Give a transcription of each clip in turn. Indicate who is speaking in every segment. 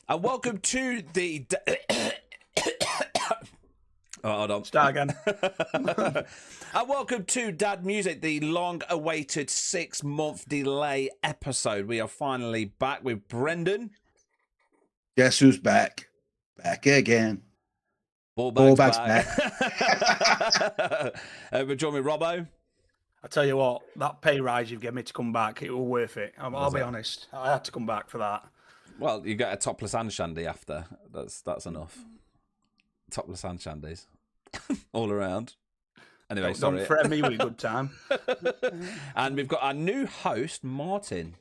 Speaker 1: And welcome to the... hold on.
Speaker 2: Start again.
Speaker 1: And welcome to Dad Music, the long-awaited 6-month delay episode. We are finally back with Brendan.
Speaker 3: Guess who's back? Back again.
Speaker 1: Ballbag's back. Join me, Robbo.
Speaker 2: I tell you what, that pay rise you've given me to come back, it was worth it. I'll be honest. I had to come back for that.
Speaker 1: Well, you get a topless hand shandy after. That's enough. Topless hand shandies. All around. Anyway, sorry.
Speaker 2: Don't threaten me with a good time.
Speaker 1: And we've got our new host, Martin.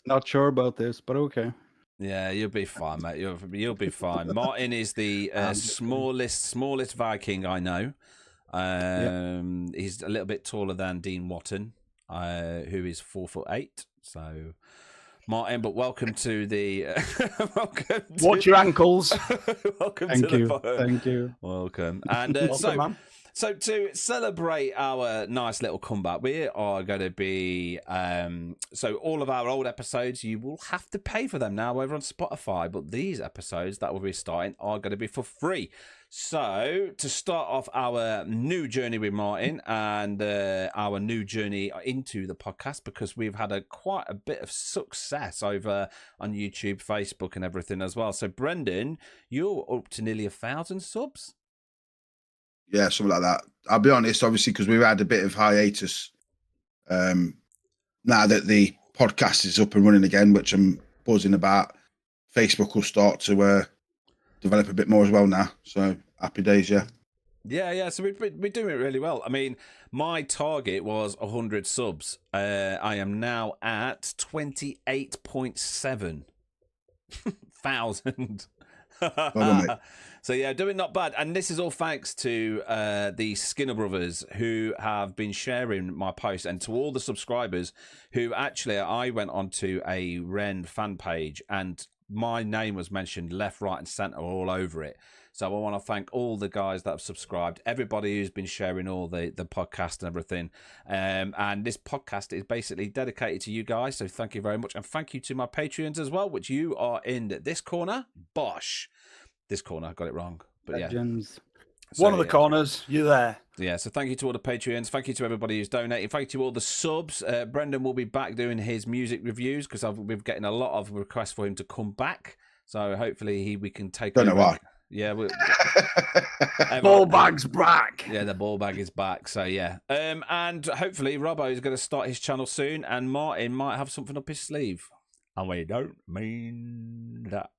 Speaker 4: Not sure about this, but okay.
Speaker 1: Yeah, you'll be fine, mate. You'll be fine. Martin is the smallest Viking I know. He's a little bit taller than Dean Watton, who is 4'8". So, Martin, but welcome to the.
Speaker 2: Watch your ankles.
Speaker 1: Welcome
Speaker 4: Thank
Speaker 1: to
Speaker 4: you.
Speaker 1: the.
Speaker 4: Thank you.
Speaker 1: Welcome. And
Speaker 2: Welcome, man.
Speaker 1: So to celebrate our nice little comeback, we are going to be so all of our old episodes, you will have to pay for them now over on Spotify, but these episodes that we'll be starting are going to be for free. So to start off our new journey with Martin and our new journey into the podcast, because we've had quite a bit of success over on YouTube, Facebook and everything as well. So Brendan, you're up to nearly 1,000 subs.
Speaker 3: Yeah, something like that. I'll be honest, obviously, because we've had a bit of hiatus. Now that the podcast is up and running again, which I'm buzzing about, Facebook will start to develop a bit more as well now. So happy days, yeah.
Speaker 1: Yeah. So we're doing it really well. I mean, my target was 100 subs. I am now at 28.7 thousand.
Speaker 3: Well done, mate.
Speaker 1: So yeah, doing not bad, and this is all thanks to the Skinner brothers who have been sharing my posts, and to all the subscribers who actually I went onto a Ren fan page and my name was mentioned left, right, and centre all over it. So I want to thank all the guys that have subscribed, everybody who's been sharing all the podcast and everything. And this podcast is basically dedicated to you guys. So thank you very much. And thank you to my Patreons as well, which you are in this corner. Bosh. This corner, I got it wrong. But yeah.
Speaker 4: Legends.
Speaker 1: So,
Speaker 2: One of the corners, you're there.
Speaker 1: Yeah, so thank you to all the Patreons. Thank you to everybody who's donating. Thank you to all the subs. Brendan will be back doing his music reviews because we're getting a lot of requests for him to come back. So hopefully we can take
Speaker 3: Don't
Speaker 1: over.
Speaker 3: know why.
Speaker 1: Yeah,
Speaker 2: Ball bag's back.
Speaker 1: Yeah, the ball bag is back. So yeah, and hopefully Robbo is going to start his channel soon, and Martin might have something up his sleeve. And we don't mean that.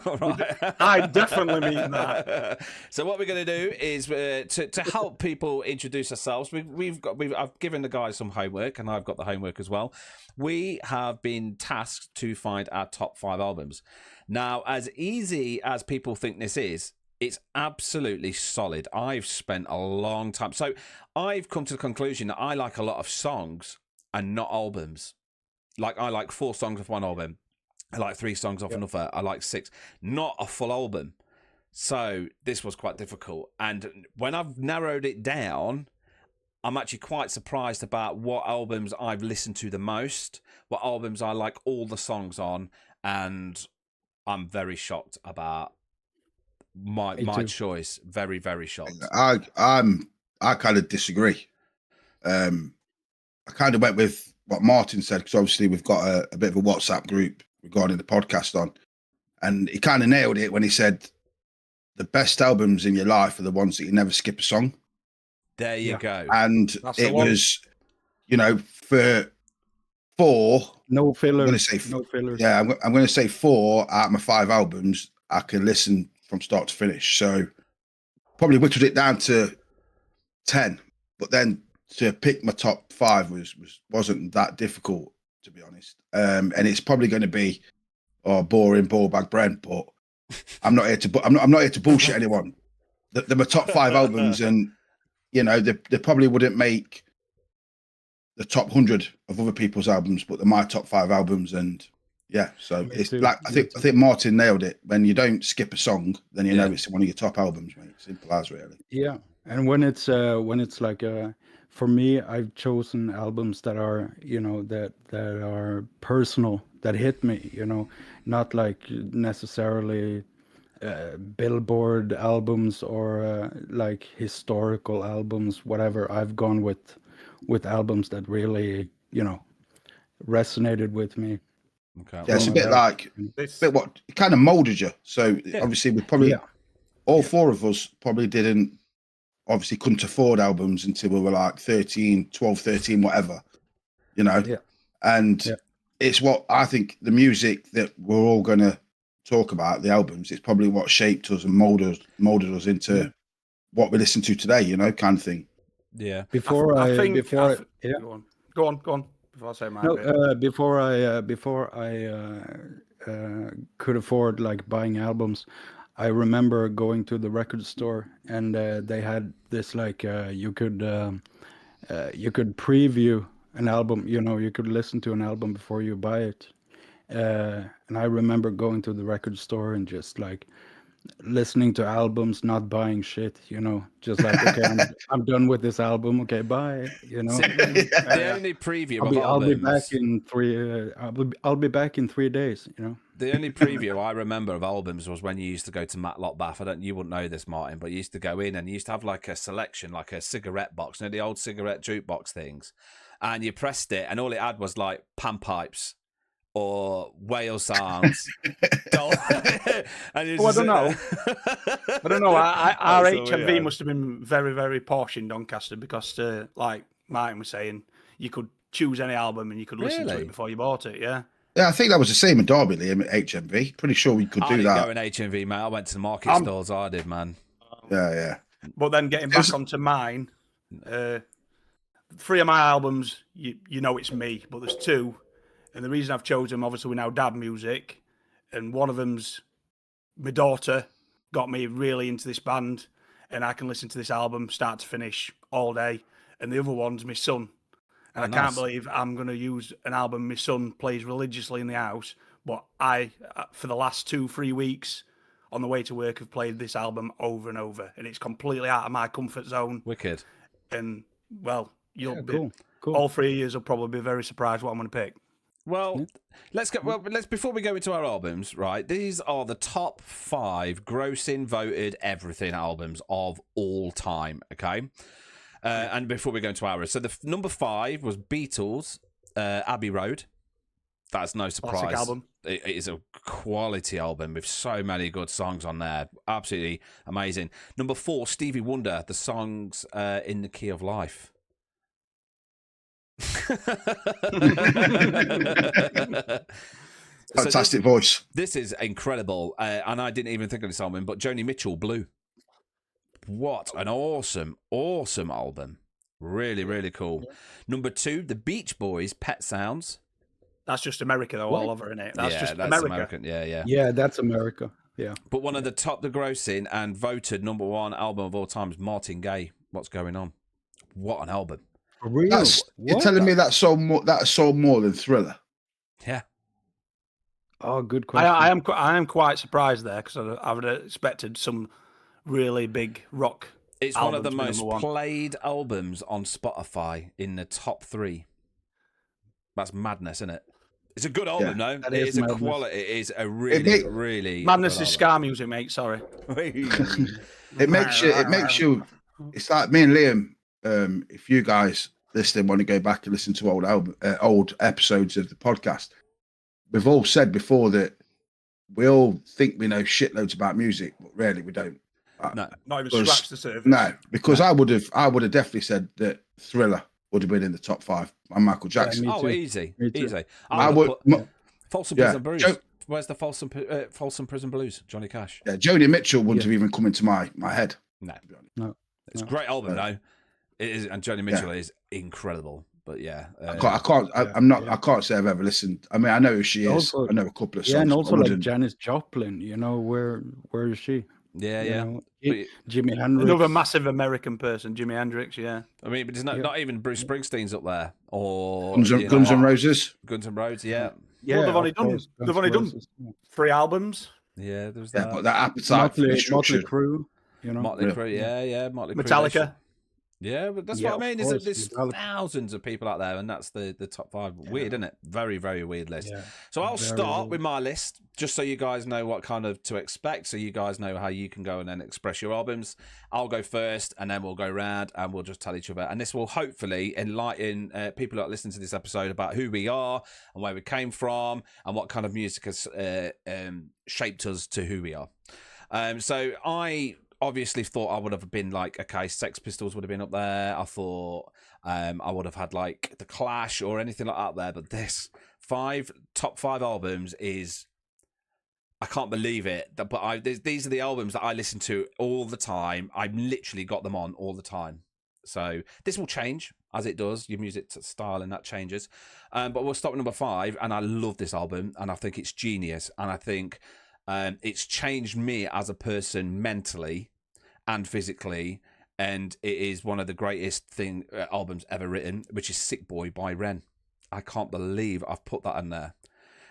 Speaker 1: Right.
Speaker 2: I definitely mean that.
Speaker 1: So what we're going to do is to help people introduce ourselves. I've given the guys some homework, and I've got the homework as well. We have been tasked to find our top 5 albums. Now, as easy as people think this is, it's absolutely solid. I've spent a long time. So I've come to the conclusion that I like a lot of songs and not albums. Like I like 4 songs off one album. I like 3 songs off another. I like 6, not a full album. So this was quite difficult. And when I've narrowed it down, I'm actually quite surprised about what albums I've listened to the most, what albums I like all the songs on, and I'm very shocked about my choice. Very, very shocked.
Speaker 3: I kind of disagree. I kind of went with what Martin said, because obviously we've got a bit of a WhatsApp group regarding the podcast on, and he kind of nailed it when he said the best albums in your life are the ones that you never skip a song.
Speaker 1: There you go.
Speaker 3: And it was, for 4,
Speaker 4: No fillers.
Speaker 3: I'm going to say
Speaker 4: no fillers.
Speaker 3: Yeah, I'm going to say 4 out of my 5 albums I can listen from start to finish. So probably whittled it down to 10, but then to pick my top 5 wasn't that difficult, to be honest. And it's probably going to be boring ball bag Brent, but I'm not here to bullshit anyone. They're my top 5 albums, and they probably wouldn't make the top 100 of other people's albums, but they're my top 5 albums. And yeah, so it's like I think Martin nailed it. When you don't skip a song, then know it's one of your top albums, mate. Simple as, really.
Speaker 4: Yeah, and when it's like for me, I've chosen albums that are, that are personal, that hit me, not like necessarily Billboard albums or like historical albums, whatever. I've gone with albums that really, resonated with me.
Speaker 1: Okay.
Speaker 3: Yeah, it's a
Speaker 4: Well,
Speaker 3: bit like
Speaker 2: This
Speaker 3: bit what it kind of molded you. So
Speaker 1: Yeah.
Speaker 3: obviously we probably
Speaker 4: Yeah.
Speaker 3: all four of us probably didn't obviously couldn't afford albums until we were like 13, 12, 13, whatever,
Speaker 4: Yeah.
Speaker 3: And
Speaker 4: Yeah.
Speaker 3: it's what I think the music that we're all going to talk about, the albums, it's probably what shaped us and molded us into what we listen to today, kind of thing.
Speaker 1: Yeah.
Speaker 4: Before
Speaker 2: I
Speaker 4: I,
Speaker 2: think.
Speaker 4: before, yeah.
Speaker 2: Go on. Before I say my
Speaker 4: No,
Speaker 2: bit.
Speaker 4: before I could afford like buying albums, I remember going to the record store and they had this like you could preview an album. You could listen to an album before you buy it. And I remember going to the record store and just like listening to albums, not buying shit. Just like okay, I'm done with this album. Okay, bye.
Speaker 1: The only preview of
Speaker 4: I'll be back
Speaker 1: albums.
Speaker 4: in 3. I'll be back in 3 days.
Speaker 1: The only preview I remember of albums was when you used to go to Matlock Bath. You wouldn't know this, Martin, but you used to go in and you used to have like a selection, like a cigarette box, the old cigarette jukebox things, and you pressed it, and all it had was like panpipes or whale sounds.
Speaker 2: I don't know. I don't know. Our HMV must have been very, very posh in Doncaster because, like Martin was saying, you could choose any album and you could listen to
Speaker 1: Really?
Speaker 2: it before you bought it. Yeah.
Speaker 3: Yeah, I think that was the same in Derby, Liam, at HMV. Pretty sure we could
Speaker 1: I
Speaker 3: do
Speaker 1: didn't
Speaker 3: that.
Speaker 1: go in HMV, mate. I went to the market stores. I did, man.
Speaker 3: Yeah.
Speaker 2: But then getting back onto mine, 3 of my albums, you know it's me, but there's 2. And the reason I've chosen them, obviously, we now dab music. And one of them's my daughter got me really into this band. And I can listen to this album start to finish all day. And the other one's my son. And I can't believe I'm going to use an album my son plays religiously in the house. But I, for the last 2-3 weeks on the way to work, have played this album over and over. And it's completely out of my comfort zone.
Speaker 1: Wicked.
Speaker 2: And, well, you'll be...
Speaker 4: Cool.
Speaker 2: All 3 years will probably be very surprised what I'm going to pick.
Speaker 1: Well, let's go. Well, let's before we go into our albums, right? These are the top 5 grossing voted everything albums of all time. Okay, and before we go into ours, so the number 5 was Beatles, Abbey Road. That's no surprise.
Speaker 2: Classic album.
Speaker 1: It is a quality album with so many good songs on there. Absolutely amazing. Number 4, Stevie Wonder, the songs in the Key of Life.
Speaker 3: Fantastic voice.
Speaker 1: This is incredible, and I didn't even think of this album, but Joni Mitchell, Blue. What an awesome album. Really, really cool. Number 2, The Beach Boys, Pet Sounds.
Speaker 2: That's just America, though, all over, isn't it? That's just
Speaker 1: that's
Speaker 2: America.
Speaker 1: American. Yeah.
Speaker 4: Yeah, that's America. Yeah.
Speaker 1: But one of the top grossing and voted number 1 album of all time is Martin Gaye, What's Going On. What an album.
Speaker 4: For real?
Speaker 3: You're telling me that sold more than Thriller?
Speaker 1: Yeah.
Speaker 4: Oh, good question.
Speaker 2: I am quite surprised there because I would have expected some really big rock.
Speaker 1: It's one of the
Speaker 2: albums
Speaker 1: most played albums on Spotify in the top 3. That's madness, isn't it? It's a good album, though.
Speaker 4: That
Speaker 1: It
Speaker 4: is
Speaker 1: is a
Speaker 4: madness.
Speaker 1: quality. It is a really, really
Speaker 2: Madness
Speaker 1: good
Speaker 2: is
Speaker 1: album.
Speaker 2: ska music, mate. Sorry.
Speaker 3: It makes you. It's like me and Liam. If you guys listening want to go back and listen to old episodes of the podcast, we've all said before that we all think we know shitloads about music, but really we don't.
Speaker 1: No.
Speaker 2: Not even scratch the surface.
Speaker 3: No, because I would have definitely said that Thriller would have been in the top 5 and Michael Jackson.
Speaker 4: me
Speaker 1: Oh,
Speaker 4: too.
Speaker 1: easy.
Speaker 4: Me too.
Speaker 1: Easy.
Speaker 3: I would.
Speaker 1: Folsom
Speaker 3: Yeah.
Speaker 1: Prison Blues. Where's the Folsom Prison Blues? Johnny Cash.
Speaker 3: Yeah, Joni Mitchell wouldn't have even come into my head.
Speaker 1: No. It's a great album, though. It is, and Joni Mitchell is incredible. But yeah,
Speaker 3: I can't say I've ever listened. I mean, I know who she is.
Speaker 4: Also,
Speaker 3: I know a couple of songs.
Speaker 4: Yeah, and
Speaker 3: but
Speaker 4: also
Speaker 3: I
Speaker 4: like
Speaker 3: wouldn't-
Speaker 4: Janis Joplin. Where is she?
Speaker 1: yeah.
Speaker 4: Jimi Hendrix.
Speaker 2: Another massive American person, Jimi Hendrix. Yeah.
Speaker 1: I mean, but there's not even Bruce Springsteen's up there, or
Speaker 3: Guns N' Roses.
Speaker 1: Guns N' Roses. Yeah,
Speaker 2: Well, they've only
Speaker 4: of
Speaker 2: done.
Speaker 4: course,
Speaker 2: They've only done 3 albums.
Speaker 1: yeah. There's
Speaker 3: Yeah,
Speaker 1: that.
Speaker 3: but that appetite for
Speaker 4: Motley
Speaker 3: destruction.
Speaker 4: Crue.
Speaker 1: Motley Crue. Yeah. Motley Crue.
Speaker 2: Metallica.
Speaker 1: Yeah, but that's
Speaker 4: Yeah,
Speaker 1: what I
Speaker 4: of
Speaker 1: mean. Is that
Speaker 4: course,
Speaker 1: there's
Speaker 4: without-
Speaker 1: thousands of people out there, and that's the top 5. Weird, isn't it? Very, very weird list.
Speaker 4: Yeah,
Speaker 1: So I'll
Speaker 4: very
Speaker 1: start
Speaker 4: weird.
Speaker 1: with my list, just so you guys know what kind of to expect, so you guys know how you can go and then express your albums. I'll go first, and then we'll go round, and we'll just tell each other. And this will hopefully enlighten people that listen to this episode about who we are and where we came from, and what kind of music has shaped us to who we are. So I obviously thought I would have been like, okay, Sex Pistols would have been up there. I thought I would have had like The Clash or anything like that there. But this top 5 albums is, I can't believe it. But these are the albums that I listen to all the time. I've literally got them on all the time. So this will change as it does. Your music style and that changes. But we'll start with number 5. And I love this album. And I think it's genius. And I think it's changed me as a person mentally and physically, and it is one of the greatest albums ever written, which is Sick Boy by Ren. I can't believe I've put that in there.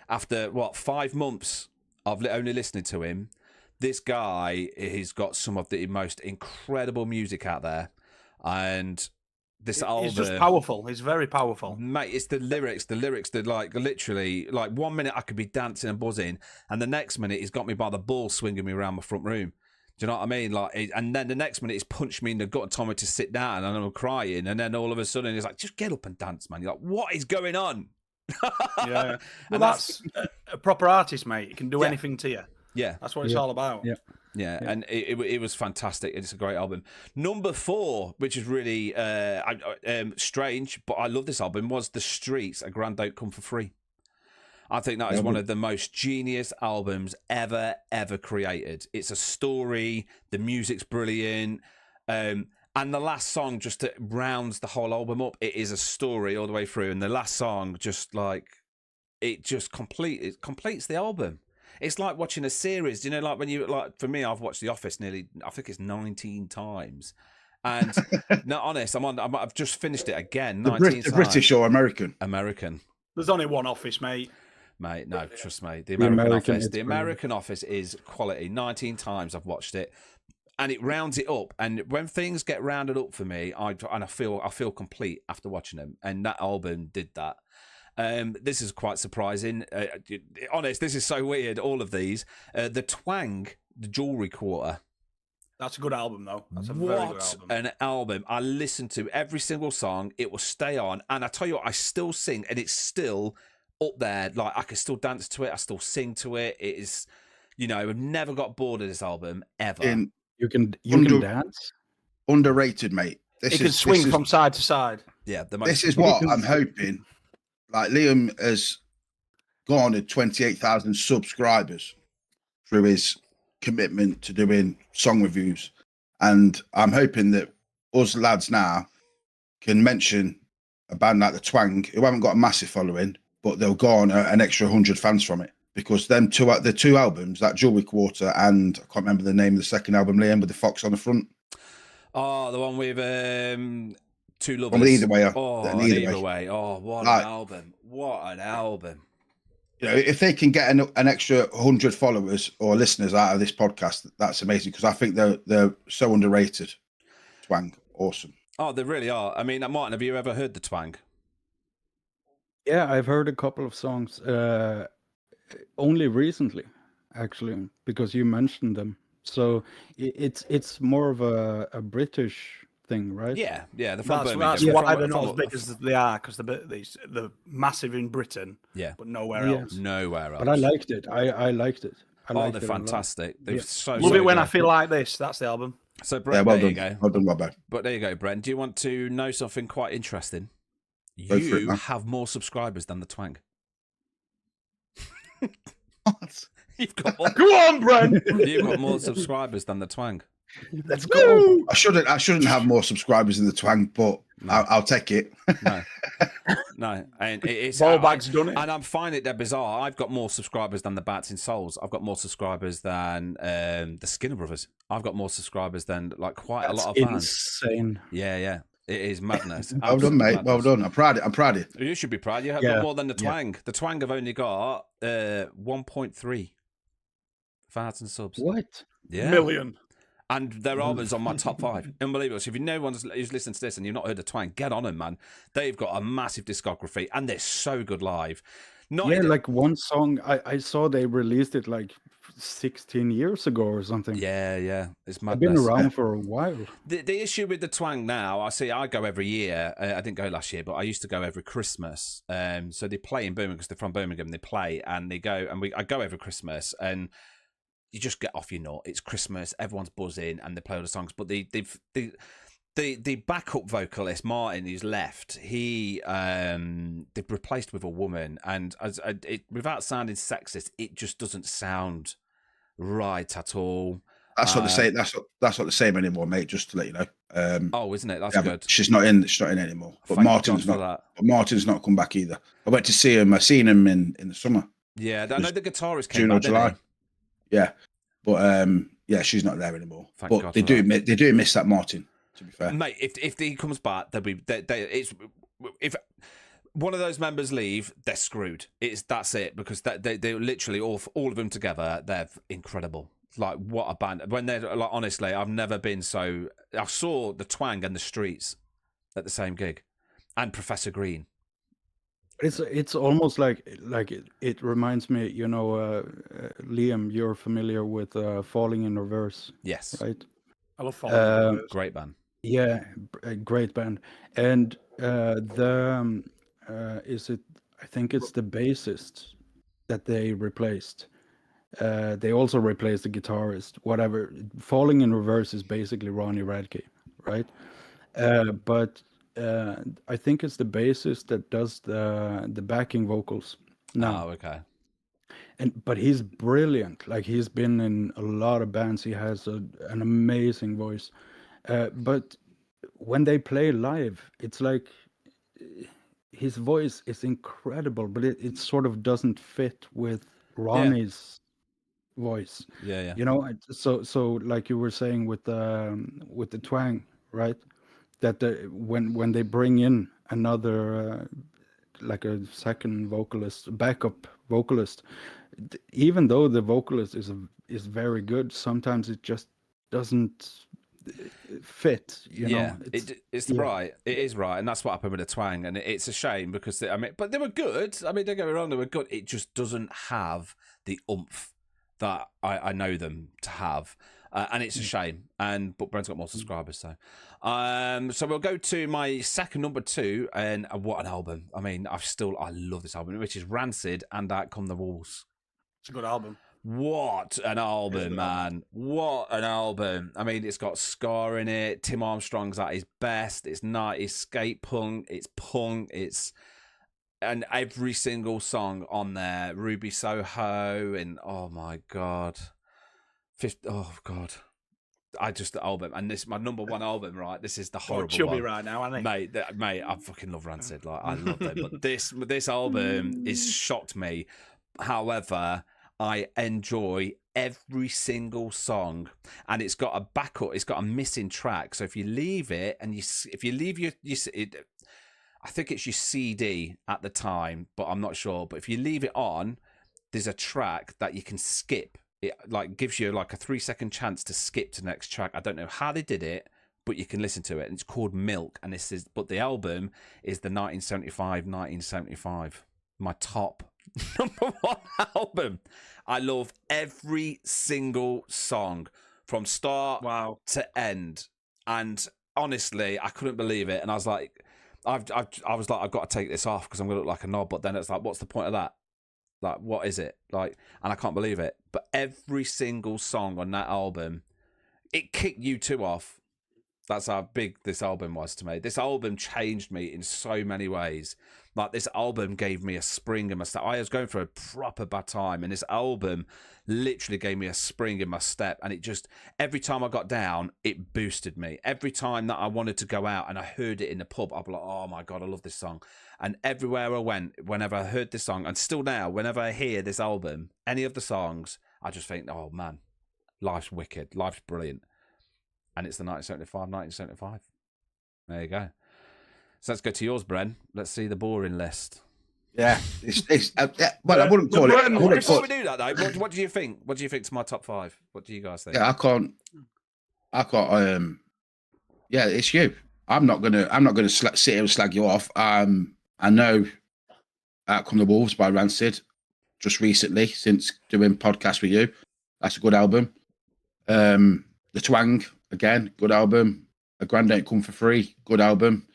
Speaker 1: After, 5 months of only listening to him, this guy has got some of the most incredible music out there, and this album...
Speaker 2: It's just powerful. It's very powerful.
Speaker 1: Mate, it's the lyrics, they're like, literally, like 1 minute I could be dancing and buzzing, and the next minute he's got me by the balls swinging me around my front room. Do you know what I mean? Like, and then the next minute he's punched me in the gut and told me to sit down, and I'm crying, and then all of a sudden he's like, just get up and dance, man. You're like, what is going on?
Speaker 2: Yeah. Well, that's a proper artist, mate. He can do anything to you.
Speaker 1: Yeah.
Speaker 2: That's what it's all about.
Speaker 1: Yeah, and it was fantastic. It's a great album. Number 4, which is really strange, but I love this album, was The Streets, A Grand Don't Come For Free. I think that is one of the most genius albums ever created. It's a story, the music's brilliant, and the last song just rounds the whole album up. It is a story all the way through, and the last song just like, it just completes the album. It's like watching a series, you know, like when you, like, for me, I've watched The Office I think it's 19 times. And no, honest, I've just finished it again. 19 times.
Speaker 3: British or American?
Speaker 1: American.
Speaker 2: There's only one Office, mate.
Speaker 1: Mate, no, trust me. The American Office is quality. 19 times I've watched it, and it rounds it up. And when things get rounded up for me, I feel complete after watching them. And that album did that. This is quite surprising. Honest, this is so weird. All of these, the Twang, the Jewelry Quarter.
Speaker 2: That's a good album, though. That's a very good album.
Speaker 1: What an album! I listened to every single song. It will stay on, and I tell you what, I still sing, and it's still up there. Like, I can still dance to it. I still sing to it. It is, you know, I've never got bored of this album ever.
Speaker 4: You can dance.
Speaker 3: Underrated, mate.
Speaker 2: It can swing from side to side.
Speaker 1: Yeah,
Speaker 3: this is what I'm hoping. Like, Liam has garnered 28,000 subscribers through his commitment to doing song reviews, and I'm hoping that us lads now can mention a band like the Twang, who haven't got a massive following, but they'll garner an extra 100 fans from it, because the two albums, that Jewelry Quarter and I can't remember the name of the second album, Liam, with the fox on the front.
Speaker 1: Oh, the one with Two Lovers.
Speaker 3: Well, either way.
Speaker 1: Either way. Oh, what an album! What an album!
Speaker 3: You know, if they can get an extra 100 followers or listeners out of this podcast, that's amazing, because I think they're so underrated. Twang, awesome.
Speaker 1: Oh, they really are. I mean, Martin, have you ever heard the Twang?
Speaker 4: Yeah, I've heard a couple of songs only recently, actually, because you mentioned them. So it's more of a British thing, right?
Speaker 1: Yeah. They're from
Speaker 2: That's
Speaker 1: Birmingham.
Speaker 2: why they're not as big as they are, because they're massive in Britain, but nowhere else.
Speaker 1: Nowhere else.
Speaker 4: But I liked it. I liked it.
Speaker 1: They're fantastic. They're so
Speaker 2: Love it when
Speaker 1: good.
Speaker 2: I feel like this. That's the album.
Speaker 1: So, Brent,
Speaker 3: well
Speaker 1: there
Speaker 3: done.
Speaker 1: you go.
Speaker 3: Well done, Robbo.
Speaker 1: But there you go, Brent. Do you want to know something quite interesting?
Speaker 3: Go for it,
Speaker 1: You
Speaker 3: man.
Speaker 1: have more subscribers than the Twang.
Speaker 3: What?
Speaker 1: You've got more.
Speaker 2: Go on, Brent.
Speaker 1: You've got more subscribers than the Twang.
Speaker 2: Let's go.
Speaker 3: I shouldn't have more subscribers than the Twang, but I'll take it.
Speaker 1: No, and it's
Speaker 2: Ballbag's done it.
Speaker 1: And I'm finding it dead bizarre. I've got more subscribers than the Bats in Souls. I've got more subscribers than the Skinner Brothers. I've got more subscribers than like quite a lot of fans.
Speaker 4: Insane.
Speaker 1: Yeah. It is madness.
Speaker 3: Well done, mate.
Speaker 1: Madness.
Speaker 3: Well done. I'm proud of you.
Speaker 1: You should be proud. You have got more than the Twang. The Twang have only got 1.3 thousand subs.
Speaker 4: What?
Speaker 1: Yeah.
Speaker 2: Million.
Speaker 1: And their album's on my top 5. Unbelievable. So if you know one who's listening to this and you've not heard of Twang, get on them, man. They've got a massive discography and they're so good live.
Speaker 4: Like one song, I saw they released it like 16 years ago or something.
Speaker 1: Yeah. It's madness.
Speaker 4: I've been around for a while.
Speaker 1: The issue with the Twang now, I go every year. I didn't go last year, but I used to go every Christmas. So they play in Birmingham because they're from Birmingham. They play and they go, and I go every Christmas and you just get off your nut. It's Christmas, everyone's buzzing, and they play all the songs. But the backup vocalist Martin, who's left, they've replaced with a woman, and without sounding sexist, it just doesn't sound right at all.
Speaker 3: That's what they say. That's not the same anymore, mate. Just to let you know.
Speaker 1: Oh, isn't it? That's good.
Speaker 3: She's not in anymore. But
Speaker 1: Thank
Speaker 3: Martin's
Speaker 1: God for
Speaker 3: not.
Speaker 1: that.
Speaker 3: But Martin's not come back either. I went to see him. I seen him in the summer.
Speaker 1: Yeah, I know the guitarist came
Speaker 3: June or
Speaker 1: back,
Speaker 3: July.
Speaker 1: didn't he?
Speaker 3: Yeah, but yeah, she's not there anymore.
Speaker 1: Thank
Speaker 3: but
Speaker 1: God
Speaker 3: they
Speaker 1: for
Speaker 3: do miss that Martin. To be fair,
Speaker 1: mate, if he comes back, if one of those members leave, they're screwed. That's it, because they all of them together, they're incredible. Like, what a band! When they're like, honestly, I've never been so. I saw the Twang and the Streets at the same gig, and Professor Green.
Speaker 4: It's almost like it reminds me, Liam, you're familiar with Falling in Reverse.
Speaker 1: Yes,
Speaker 4: right?
Speaker 2: I love Falling in Reverse.
Speaker 1: Great band.
Speaker 4: Yeah, a great band. And I think it's the bassist that they replaced. They also replaced the guitarist. Whatever. Falling in Reverse is basically Ronnie Radke, right? But I think it's the bassist that does the backing vocals now.
Speaker 1: Oh, okay.
Speaker 4: But he's brilliant. Like, he's been in a lot of bands. He has an amazing voice. But when they play live, it's like his voice is incredible, but it sort of doesn't fit with Ronnie's voice.
Speaker 1: Yeah.
Speaker 4: So like you were saying with the Twang, right? That when they bring in another like a second vocalist, backup vocalist, even though the vocalist is very good, sometimes it just doesn't fit.
Speaker 1: It is right, and that's what happened with the Twang, and it's a shame because but they were good. I mean, don't get me wrong, they were good. It just doesn't have the oomph that I know them to have. And it's a shame. But Brent's got more subscribers, so we'll go to my second number 2, and what an album! I mean, I love this album, which is Rancid and Out Come the Wolves.
Speaker 2: It's a good album.
Speaker 1: What an album, man! What an album! I mean, it's got ska in it. Tim Armstrong's at his best. It's 90s skate punk. It's punk. And every single song on there, Ruby Soho, and oh my god. The album, and this is my number 1 album, right? This is the horrible
Speaker 2: chubby
Speaker 1: one.
Speaker 2: right now, aren't
Speaker 1: mate. I fucking love Rancid. Like, I love them, but this album is shocked me. However, I enjoy every single song, and it's got a backup. It's got a missing track. So if you leave it, and if you leave I think it's your CD at the time, but I'm not sure. But if you leave it on, there's a track that you can skip. It like gives you like a 3-second chance to skip to the next track. I don't know how they did it, but you can listen to it, and it's called Milk. And but the album is the 1975. My top number 1 album. I love every single song from start to end. And honestly, I couldn't believe it. And I was like, I've got to take this off because I'm gonna look like a knob. But then it's like, what's the point of that? Like, what is it? Like, and I can't believe it. But every single song on that album, it kicked U2 off. That's how big this album was to me. This album changed me in so many ways. Like, this album gave me a spring in my step. I was going through a proper bad time, and this album literally gave me a spring in my step. And it just, every time I got down, it boosted me. Every time that I wanted to go out and I heard it in the pub, I'd be like, oh my God, I love this song. And everywhere I went, whenever I heard this song, and still now, whenever I hear this album, any of the songs, I just think, oh man, life's wicked, life's brilliant. And it's the 1975. There you go. So let's go to yours, Bren. Let's see the boring list.
Speaker 3: Yeah, well, I wouldn't call it.
Speaker 1: Before we do that, though, what do you think? What do you think to my top 5? What do you guys think?
Speaker 3: Yeah, I can't. I got yeah, it's you. I'm not gonna sit here and slag you off. I know Out Come the Wolves by Rancid just recently since doing podcast with you. That's a good album. The Twang again, good album. A Grand Ain't Come for Free, good album.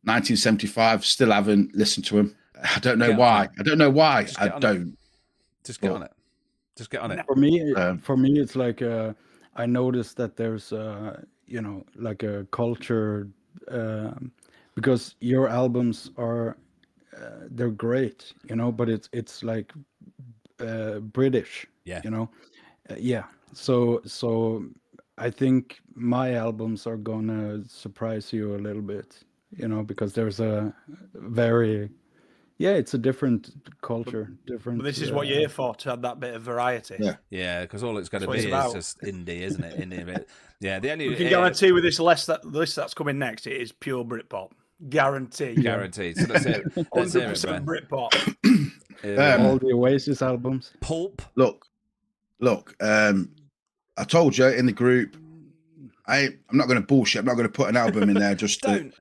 Speaker 3: 1975, still haven't listened to him. I don't know
Speaker 1: Get on
Speaker 3: why.
Speaker 1: it.
Speaker 3: I don't know why.
Speaker 1: Just
Speaker 3: I
Speaker 1: get on it.
Speaker 3: don't.
Speaker 1: Just get on it. Just get on it.
Speaker 4: For me, it's like I noticed that there's you know, like a culture because your albums are they're great, you know, but it's like British,
Speaker 1: Yeah.
Speaker 4: you know, yeah. So I think my albums are gonna surprise you a little bit, you know, because there's a very it's a different culture, different.
Speaker 2: But this is what you're here for, to have that bit of variety.
Speaker 3: Yeah.
Speaker 1: Yeah, because all it's going to
Speaker 2: That's what
Speaker 1: be
Speaker 2: it's
Speaker 1: is
Speaker 2: about.
Speaker 1: just indie, isn't it? Indie bit. Yeah, the only
Speaker 2: We can guarantee with this list that's coming next, it is pure Britpop. Guarantee.
Speaker 1: guaranteed. So let's hear it. Let's hear it,
Speaker 2: 100%
Speaker 1: Brent.
Speaker 2: Britpop.
Speaker 4: all the Oasis albums.
Speaker 1: Pulp.
Speaker 3: Look. I told you in the group. I'm not going to bullshit. I'm not going to put an album in there just to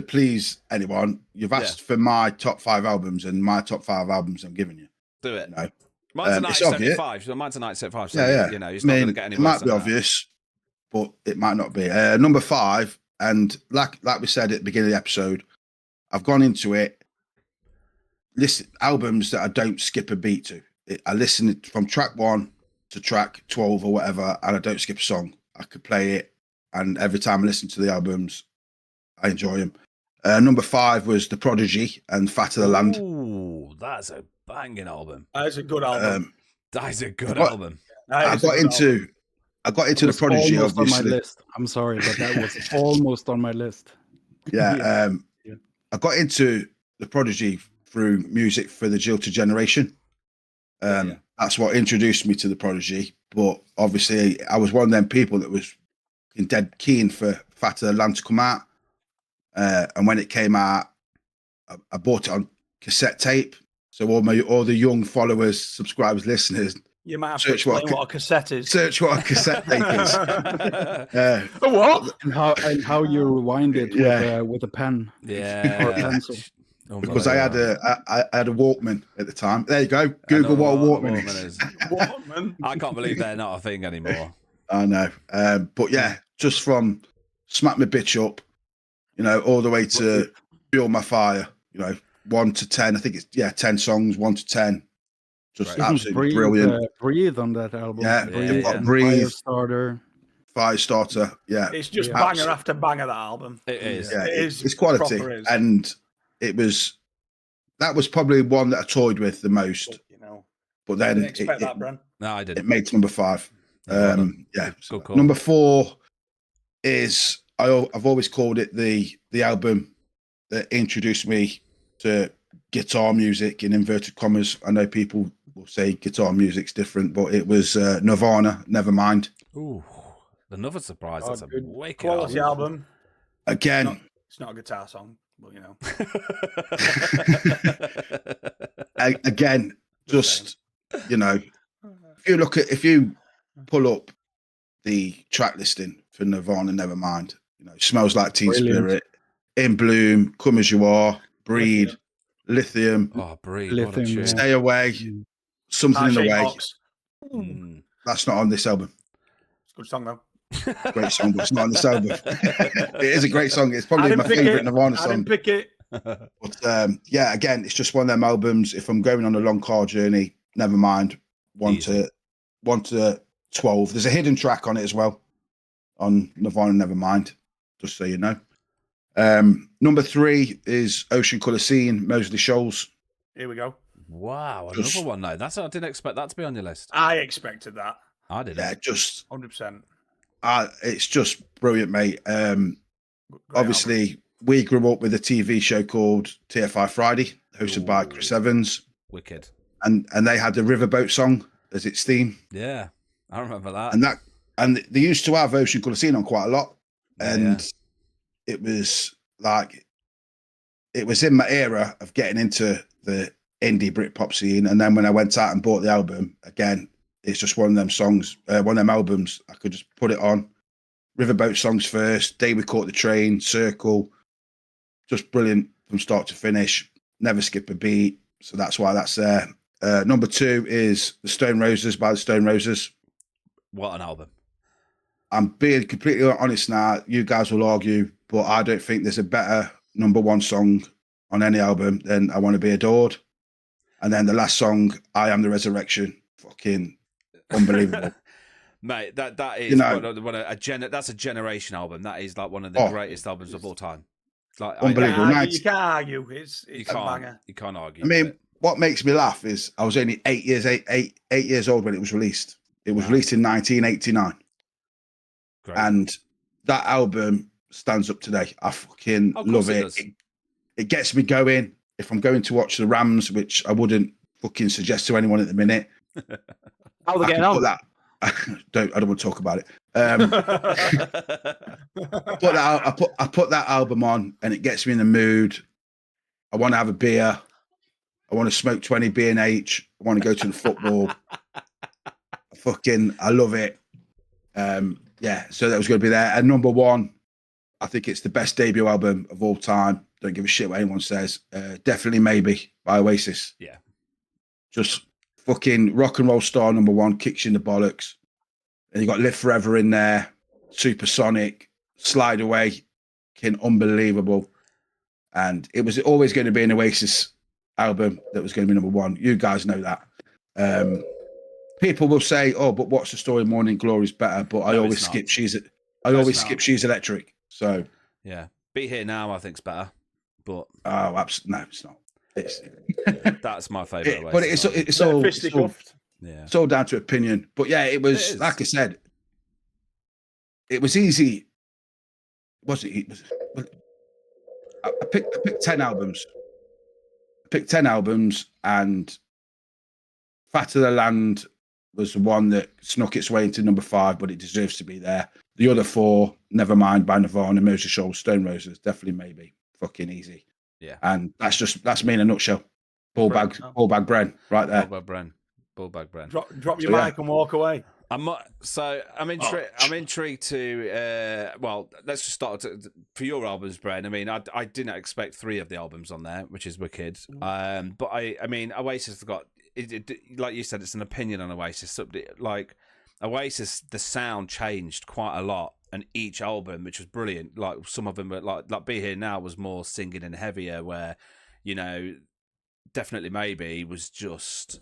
Speaker 3: please anyone. You've asked for my top 5 albums, and my top 5 albums I'm giving you.
Speaker 1: Do it.
Speaker 3: No.
Speaker 1: Mine's a
Speaker 3: It's
Speaker 1: 1975. So mine's a 1975. So
Speaker 3: Yeah.
Speaker 1: you know, it's not going to get any
Speaker 3: it
Speaker 1: worse
Speaker 3: might be
Speaker 1: than that.
Speaker 3: obvious, but it might not be. Number 5, and like we said at the beginning of the episode, I've gone into it. Listen, albums that I don't skip a beat to. I listen from track 1 to track 12 or whatever, and I don't skip a song. I could play it, and every time I listen to the albums, I enjoy them. Number 5 was The Prodigy and Fat of the Land.
Speaker 1: Ooh, that's a banging album.
Speaker 2: That is a good album.
Speaker 1: That is a good album.
Speaker 3: I got into The Prodigy,
Speaker 4: almost
Speaker 3: obviously.
Speaker 4: on my list. I'm sorry, but that was almost on my list.
Speaker 3: Yeah. I got into The Prodigy through Music for the Jilted Generation. That's what introduced me to The Prodigy. But obviously, I was one of them people that was dead keen for Fat of the Land to come out. And when it came out, I bought it on cassette tape. So all the young followers, subscribers, listeners,
Speaker 2: You might have to explain what a cassette is.
Speaker 3: search what a cassette tape is.
Speaker 2: What?
Speaker 4: And how you rewind it with a pen.
Speaker 1: Yeah.
Speaker 4: Or a pencil.
Speaker 3: Because I had a Walkman at the time. There you go. Google what a Walkman is.
Speaker 2: Walkman.
Speaker 1: I can't believe they're not a thing anymore.
Speaker 3: I know. But yeah, just from Smack My Bitch Up, you know, all the way to Fuel My Fire, you know, 1 to 10. I think it's 10 songs, 1 to 10. Just absolutely brilliant.
Speaker 4: Breathe on that album.
Speaker 3: Yeah,
Speaker 4: Breathe.
Speaker 3: Breathe.
Speaker 4: Firestarter.
Speaker 3: Yeah.
Speaker 2: It's just banger after banger, that album.
Speaker 1: It is.
Speaker 3: Yeah,
Speaker 2: It is.
Speaker 3: it's quality.
Speaker 2: Proper is.
Speaker 3: And that was probably one that I toyed with the most.
Speaker 2: You know,
Speaker 3: But
Speaker 2: I
Speaker 3: then
Speaker 2: didn't expect that, Bren.
Speaker 1: No, I
Speaker 3: it
Speaker 1: didn't.
Speaker 3: made number 5.
Speaker 1: Yeah. Good call.
Speaker 3: Number 4 is I've always called it the album that introduced me to guitar music in inverted commas. I know people will say guitar music's different, but it was Nirvana, Nevermind.
Speaker 1: Ooh, another surprise. That's a wicked
Speaker 2: Quality album.
Speaker 3: Again,
Speaker 2: It's not a guitar song, but you know.
Speaker 3: again, just, you know, if you pull up the track listing for Nirvana, Nevermind, you know, Smells Like Teen Spirit, In Bloom, Come As You Are, Breed, Lithium,
Speaker 1: Breed,
Speaker 4: Lithium,
Speaker 3: Stay Away, Something in the Way.
Speaker 2: Box.
Speaker 3: That's not on this album.
Speaker 2: It's a good song though.
Speaker 3: Great song, but it's not on this album. It is a great song. It's probably my favorite Nirvana song.
Speaker 2: I didn't pick it.
Speaker 3: But yeah, again, it's just one of them albums. If I'm going on a long car journey, never mind. 1 to 12. There's a hidden track on it as well on Nirvana, Nevermind. Just so you know. Number 3 is Ocean Colour Scene, Moseley Shoals.
Speaker 2: Here we go.
Speaker 1: Wow, another one now. I didn't expect that to be on your list.
Speaker 2: I expected that.
Speaker 1: I didn't.
Speaker 3: Yeah, just
Speaker 2: 100%.
Speaker 3: it's just brilliant, mate.
Speaker 2: Great
Speaker 3: Obviously,
Speaker 2: album.
Speaker 3: we grew up with a TV show called TFI Friday, hosted by Chris Evans,
Speaker 1: Wicked.
Speaker 3: and they had the Riverboat song as its theme,
Speaker 1: Yeah, I remember that.
Speaker 3: and they used to have Ocean Colour Scene on quite a lot, and
Speaker 1: Yeah.
Speaker 3: it was in my era of getting into the indie Britpop scene, and then when I went out and bought the album again, it's just one of them songs, one of them albums. I could just put it on. Riverboat songs first, Day We Caught the Train, Circle, just brilliant from start to finish. Never skip a beat. So that's why that's there. Number 2 is The Stone Roses by the Stone Roses.
Speaker 1: What an album.
Speaker 3: I'm being completely honest now. You guys will argue, but I don't think there's a better number 1 song on any album than I Want to Be Adored. And then the last song, I Am the Resurrection. Fucking unbelievable.
Speaker 1: Mate, that is that's a generation album. That is like one of the greatest albums of all time. Like
Speaker 3: unbelievable.
Speaker 2: You can't argue. It's a banger.
Speaker 1: You can't argue.
Speaker 3: I mean, what makes me laugh is I was only 8 years old when it was released. It was released in 1989. Great. And that album stands up today. I fucking love it. It gets me going. If I'm going to watch the Rams, which I wouldn't fucking suggest to anyone at the minute.
Speaker 2: How are they getting on?
Speaker 3: I don't want to talk about it. I put that album on and it gets me in the mood. I want to have a beer. I want to smoke 20 B&H. I want to go to the football. I love it. So that was going to be there. And number 1, I think it's the best debut album of all time. Don't give a shit what anyone says. Definitely Maybe by Oasis.
Speaker 1: Yeah.
Speaker 3: Just fucking rock and roll star number 1, kicks you in the bollocks. And you got Live Forever in there, Supersonic, Slide Away, unbelievable. And it was always going to be an Oasis album that was going to be number 1. You guys know that. People will say, "Oh, but what's the story? Morning Glory's better." But I always skip She's Electric. So
Speaker 1: yeah, Be Here Now I think's better. But
Speaker 3: absolutely no, it's not.
Speaker 1: That's my favourite.
Speaker 3: But it's all down to opinion. But yeah, it was like I said, it was easy. Was it? I picked 10 albums. And Fat of the Land was the one that snuck its way into number 5, but it deserves to be there. The other 4, Nevermind by Nirvana, Mercy Shoals, Stone Roses, definitely Maybe. Fucking easy.
Speaker 1: Yeah.
Speaker 3: And that's me in a nutshell. Ball bag Bren, right there.
Speaker 1: Ball bag Bren.
Speaker 2: Drop your mic and walk away.
Speaker 1: I'm intrigued to. Well, let's just start for your albums, Bren. I mean, I didn't expect 3 of the albums on there, which is wicked. But I mean, Oasis have got it, like you said, it's an opinion on Oasis. Like Oasis, the sound changed quite a lot, and each album, which was brilliant. Like some of them were like Be Here Now was more singing and heavier, where Definitely Maybe was just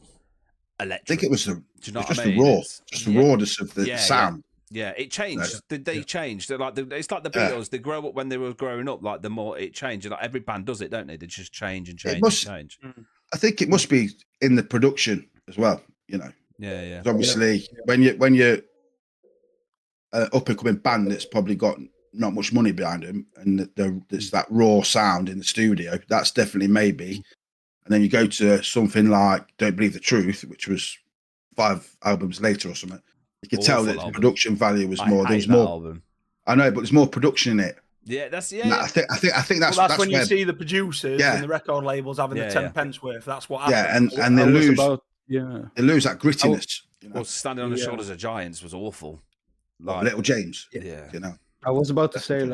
Speaker 1: electric.
Speaker 3: I think it was the rawness of the sound.
Speaker 1: Yeah, it changed. They changed. It's like the Beatles. They grow up when they were growing up. Like the more it changed, like every band does it, don't they? They just change and change and change.
Speaker 3: I think it must be in the production as well.
Speaker 1: Yeah.
Speaker 3: Obviously, when you're up and coming band that's probably got not much money behind them, and there's that raw sound in the studio. That's definitely Maybe. And then you go to something like Don't Believe the Truth, which was 5 albums later or something. You could tell that the production value was more. There was more. Album. I know, but there's more production in it.
Speaker 1: Yeah, that's
Speaker 3: I think that's
Speaker 2: when you see the producers and the record labels having the 10 pence worth. That's what happens.
Speaker 3: Yeah, and they lose. They lose that grittiness.
Speaker 1: Well, Standing on the Shoulders of Giants was awful.
Speaker 3: Like Little James.
Speaker 1: Yeah.
Speaker 4: I was about to say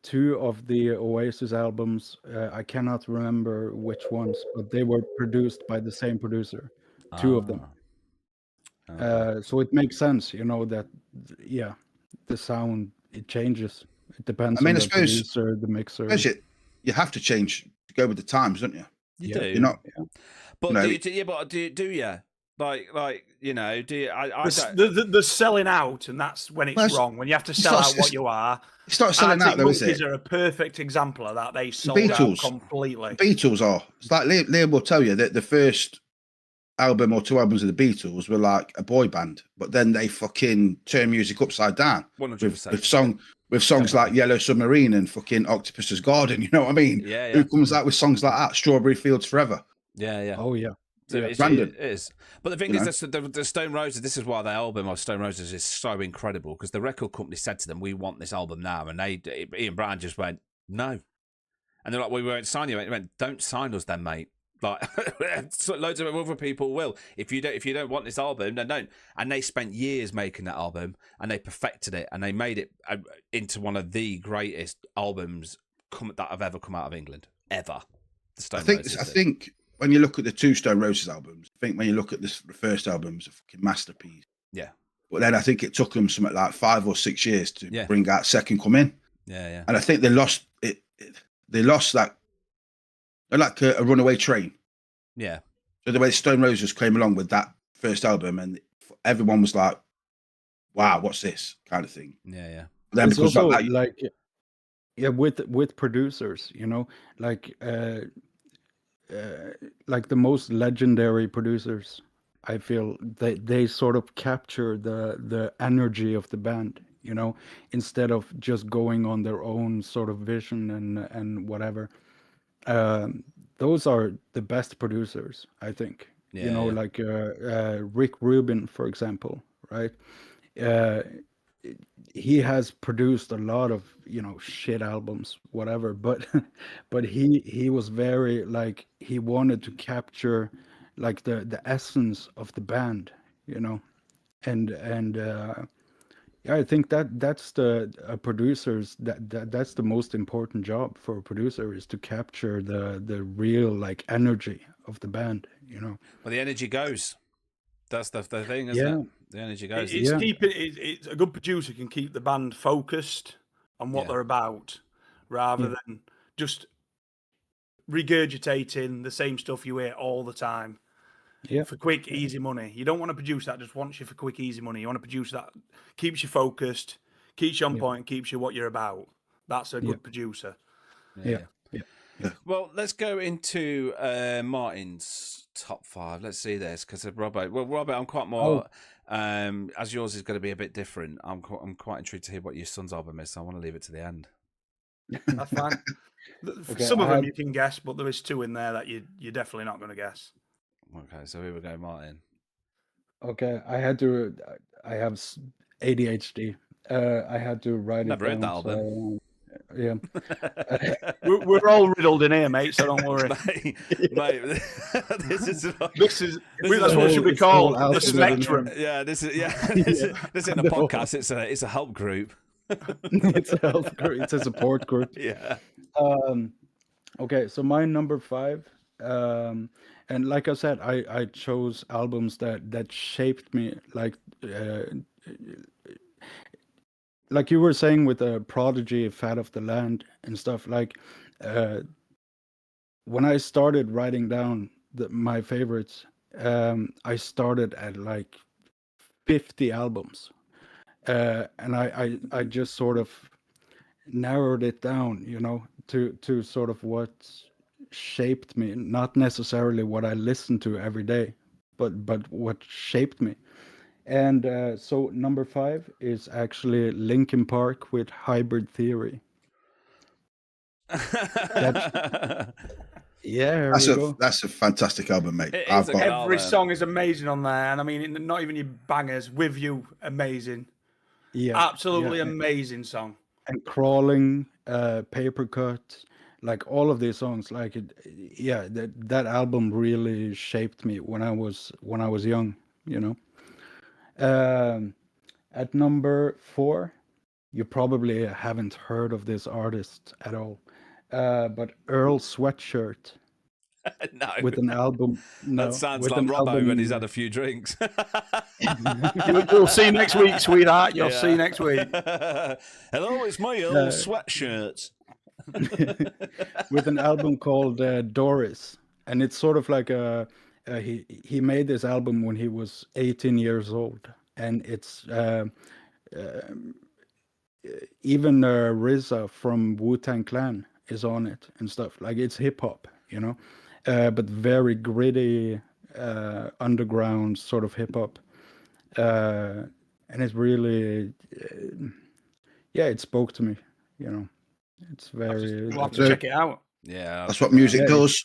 Speaker 4: 2 of the Oasis albums, I cannot remember which ones, but they were produced by the same producer. 2 of them. So it makes sense, that the sound, it changes. It depends on the producer, the mixer.
Speaker 3: You have to change to go with the times, don't you?
Speaker 1: You do.
Speaker 3: You're not.
Speaker 1: But do you? Like do you?
Speaker 2: The selling out, and that's when it's wrong. When you have to sell out what you are.
Speaker 3: It's not selling out, though, is it?
Speaker 2: Monkeys are a perfect example of that. They sold out completely.
Speaker 3: Beatles are. It's like Liam will tell you that the first album or 2 albums of the Beatles were like a boy band, but then they fucking turn music upside down
Speaker 1: 100%.
Speaker 3: with songs like Yellow Submarine and fucking Octopus's Garden. You know what I mean?
Speaker 1: Yeah.
Speaker 3: Who comes out with songs like that? Strawberry Fields Forever.
Speaker 1: Yeah.
Speaker 4: Oh yeah.
Speaker 1: It is. But the thing is, the Stone Roses, this is why the album of Stone Roses is so incredible, because the record company said to them, "We want this album now," and Ian Brown just went, "No," and they're like, "We won't sign you." He went, "Don't sign us then, mate. Like so loads of other people will. If you don't want this album, then don't. And they spent years making that album, and they perfected it, and they made it into one of the greatest albums that have ever come out of England ever. The Stone Roses
Speaker 3: I
Speaker 1: did.
Speaker 3: think when you look at the two Stone Roses albums, I think when you look at the first album, it's a fucking masterpiece.
Speaker 1: Yeah.
Speaker 3: But then I think it took them something like 5 or 6 years to
Speaker 1: Yeah.
Speaker 3: bring out Second Coming.
Speaker 1: Yeah.
Speaker 3: And I think they lost it. They lost that. They're like a runaway train.
Speaker 1: Yeah.
Speaker 3: So the way Stone Roses came along with that first album, and everyone was like, "Wow, what's this?" kind of thing.
Speaker 1: Yeah.
Speaker 3: Then
Speaker 4: It's
Speaker 3: because
Speaker 4: also
Speaker 3: of that,
Speaker 4: like, yeah, with producers, you know, like the most legendary producers, I feel they sort of capture the energy of the band, you know, instead of just going on their own sort of vision and whatever. Those are the best producers, I think. You know,
Speaker 1: Yeah.
Speaker 4: like Rick Rubin, for example, right? Uh, he has produced a lot of, you know, shit albums, whatever, but but he was very, like, he wanted to capture like the essence of the band, you know, and yeah, I think that's the producers that's the most important job for a producer, is to capture the real, like, energy of the band, you know.
Speaker 1: Well, the energy goes. That's the thing, isn't
Speaker 4: Yeah.
Speaker 1: it? The energy goes.
Speaker 2: It's
Speaker 4: Yeah.
Speaker 2: it's a good producer can keep the band focused on what
Speaker 1: Yeah.
Speaker 2: they're about, rather
Speaker 4: Yeah.
Speaker 2: than just regurgitating the same stuff you hear all the time
Speaker 4: Yeah.
Speaker 2: for quick, easy money. You don't want to produce that just wants you for quick, easy money. You want to produce that keeps you focused, keeps you on
Speaker 4: Yeah.
Speaker 2: point, keeps you what you're about. That's a good producer.
Speaker 4: Yeah.
Speaker 1: Well, let's go into Martin's top 5. Let's see this, because Robert, I'm quite more. As yours is going to be a bit different. I'm quite intrigued to hear what your son's album is. So I want to leave it to the end.
Speaker 2: That's fine.
Speaker 4: Okay,
Speaker 2: Some of
Speaker 4: I
Speaker 2: them
Speaker 4: had-
Speaker 2: you can guess, but there is 2 in there that you're definitely not going to guess.
Speaker 1: Okay, so here we go, Martin.
Speaker 4: Okay, I have ADHD. I had to write
Speaker 1: Never
Speaker 4: it
Speaker 1: heard
Speaker 4: down.
Speaker 1: that album.
Speaker 4: Yeah.
Speaker 2: We're all riddled in here, mate. So don't worry.
Speaker 1: mate, this is
Speaker 2: That's what it should be
Speaker 4: It's all
Speaker 2: called, the
Speaker 4: alphabet in
Speaker 2: spectrum.
Speaker 1: yeah, this is this isn't a podcast. It's a help group.
Speaker 4: It's a health group. It's a support group.
Speaker 1: Yeah.
Speaker 4: Okay, so my number 5, and like I said, I chose albums that shaped me, like you were saying with Prodigy, Fat of the Land, and stuff. Like, when I started writing down my favorites, I started at like 50 albums, and I just sort of narrowed it down, you know, to sort of what shaped me, not necessarily what I listened to every day, but what shaped me. And so number 5 is actually Linkin Park with Hybrid Theory. Yeah, here we go.
Speaker 3: that's a fantastic album, mate.
Speaker 1: It is
Speaker 3: I've
Speaker 1: a
Speaker 3: got
Speaker 1: good
Speaker 2: Every
Speaker 1: album.
Speaker 2: song is amazing on there, and I mean, not even your bangers. With You, amazing,
Speaker 4: Yeah,
Speaker 2: absolutely
Speaker 4: yeah.
Speaker 2: amazing song.
Speaker 4: And Crawling, Paper Cut, like all of these songs, like yeah, that album really shaped me when I was young, you know. At number 4, you probably haven't heard of this artist at all, but Earl Sweatshirt
Speaker 1: No,
Speaker 4: with an album. No,
Speaker 1: that sounds
Speaker 4: with
Speaker 1: like
Speaker 4: an
Speaker 1: Robbo
Speaker 4: album.
Speaker 1: when he's had a few drinks.
Speaker 2: You'll see next week, sweetheart. You'll see next week.
Speaker 1: Hello, it's my old sweatshirt.
Speaker 4: With an album called Doris, and it's sort of like he made this album when he was 18 years old, and it's even RZA from Wu-Tang Clan is on it and stuff. Like, it's hip hop, you know, but very gritty, underground sort of hip hop, and it's really, yeah, it spoke to me, you know. It's very,
Speaker 2: We'll have to check it out.
Speaker 1: Yeah,
Speaker 3: that's what music does.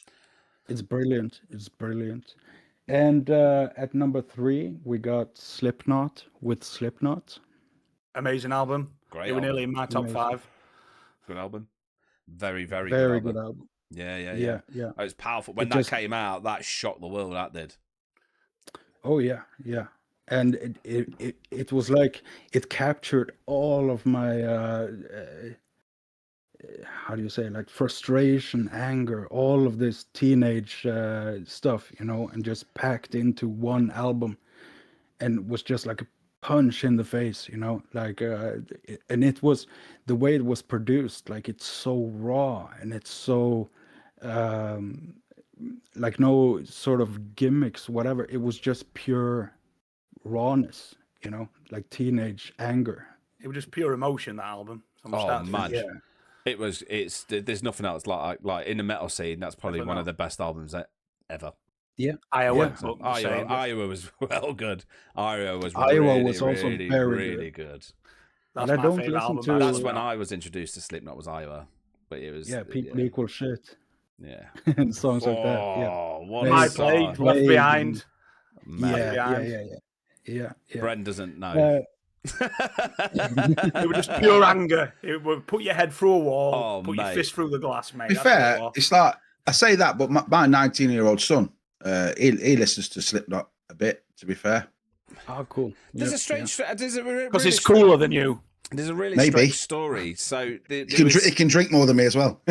Speaker 4: it's brilliant. It's brilliant. And at number 3, we got Slipknot with Slipknot.
Speaker 2: Amazing album.
Speaker 1: Great
Speaker 2: They were nearly
Speaker 1: album.
Speaker 2: in my top
Speaker 4: Amazing.
Speaker 2: 5.
Speaker 1: Good album. Very, very,
Speaker 4: Very
Speaker 1: good
Speaker 4: good
Speaker 1: album.
Speaker 4: Yeah.
Speaker 1: It was powerful when that came out. That shocked the world. That did.
Speaker 4: Oh yeah, and it was like it captured all of my how do you say, like frustration, anger, all of this teenage stuff, and just packed into one album, and was just like a punch in the face, like and it was the way it was produced, like it's so raw and it's so like no sort of gimmicks, whatever. It was just pure rawness, like teenage anger.
Speaker 2: It was just pure emotion, that album. From start to
Speaker 1: man,
Speaker 2: finish.
Speaker 1: There's nothing else like in the metal scene. That's probably one of the best albums ever.
Speaker 2: Iowa.
Speaker 1: Iowa was well good. Iowa was
Speaker 4: also
Speaker 1: really,
Speaker 4: very
Speaker 1: really good.
Speaker 2: That's
Speaker 4: But I
Speaker 2: my
Speaker 4: don't
Speaker 2: favorite
Speaker 4: listen
Speaker 2: album.
Speaker 4: to-
Speaker 1: That's when I was introduced to Slipknot, was Iowa. But it was
Speaker 4: People equal shit
Speaker 1: Yeah.
Speaker 4: and songs like that. Yeah.
Speaker 1: What
Speaker 2: My
Speaker 1: a song.
Speaker 2: Plague, Left Behind.
Speaker 1: Mate,
Speaker 4: Yeah.
Speaker 1: Bren doesn't know.
Speaker 2: It was just pure anger. It would put your head through a wall, put your fist through the glass, mate.
Speaker 3: To be
Speaker 2: That's what it
Speaker 3: fair,
Speaker 2: was.
Speaker 3: it's like I say that, but my 19-year-old son, he listens to Slipknot a bit. To be fair,
Speaker 4: Oh, cool.
Speaker 1: There's a strange...
Speaker 2: Because it's cooler than you.
Speaker 1: There's a really
Speaker 3: Maybe.
Speaker 1: strange story. So
Speaker 3: he can drink more than me as well.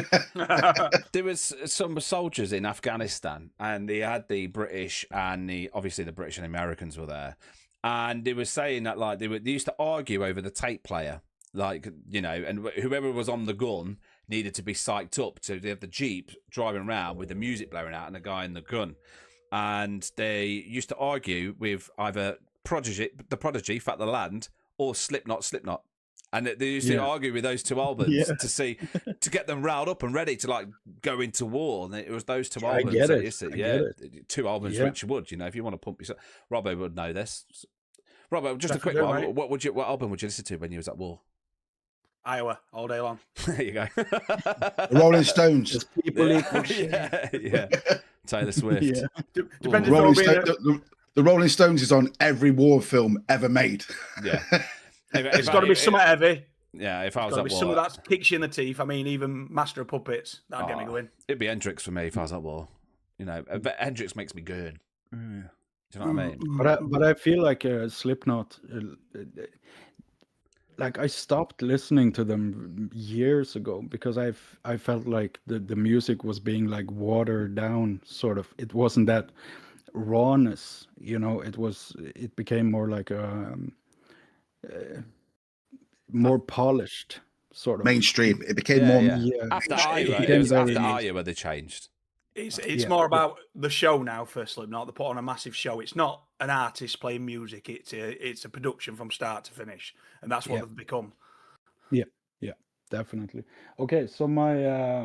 Speaker 1: there was some soldiers in Afghanistan, and they had the British and obviously the British and Americans were there, and they were saying that like they used to argue over the tape player, like and whoever was on the gun needed to be psyched up to have the Jeep driving around with the music blaring out and the guy in the gun, and they used to argue with either the Prodigy, Fat the Land, or Slipknot. And they used to argue with those two albums to get them riled up and ready to like go into war. And it was those two albums.
Speaker 4: I get it.
Speaker 1: Two albums, which would, if you want to pump yourself. Robbo would know this. Robbo, just a quick one. What album would you listen to when you was at war?
Speaker 2: Iowa, all day long.
Speaker 1: There you go.
Speaker 3: The Rolling Stones.
Speaker 4: Just people equal shit.
Speaker 1: Yeah. Taylor Swift.
Speaker 2: Depends
Speaker 3: The Rolling Stones is on every war film ever made.
Speaker 1: Yeah.
Speaker 2: It's got to be something heavy.
Speaker 1: Yeah, if I was
Speaker 2: It's got to
Speaker 1: at
Speaker 2: be
Speaker 1: war,
Speaker 2: something that kicks you in the teeth. I mean, even Master of Puppets, that'd get me going.
Speaker 1: It'd be Hendrix for me if I was at war. But Hendrix makes me good. Do you know what I mean?
Speaker 4: But I feel like Slipknot, like I stopped listening to them years ago because I felt like the music was being like watered down, sort of. It wasn't that rawness, it became more like a more polished sort of
Speaker 3: Mainstream. It became more.
Speaker 4: Yeah.
Speaker 1: After Iowa, they changed.
Speaker 2: It's more about the show now for Slipknot. They put on a massive show. It's not an artist playing music. It's a production from start to finish, and that's what they've become.
Speaker 4: Yeah, definitely. Okay, so my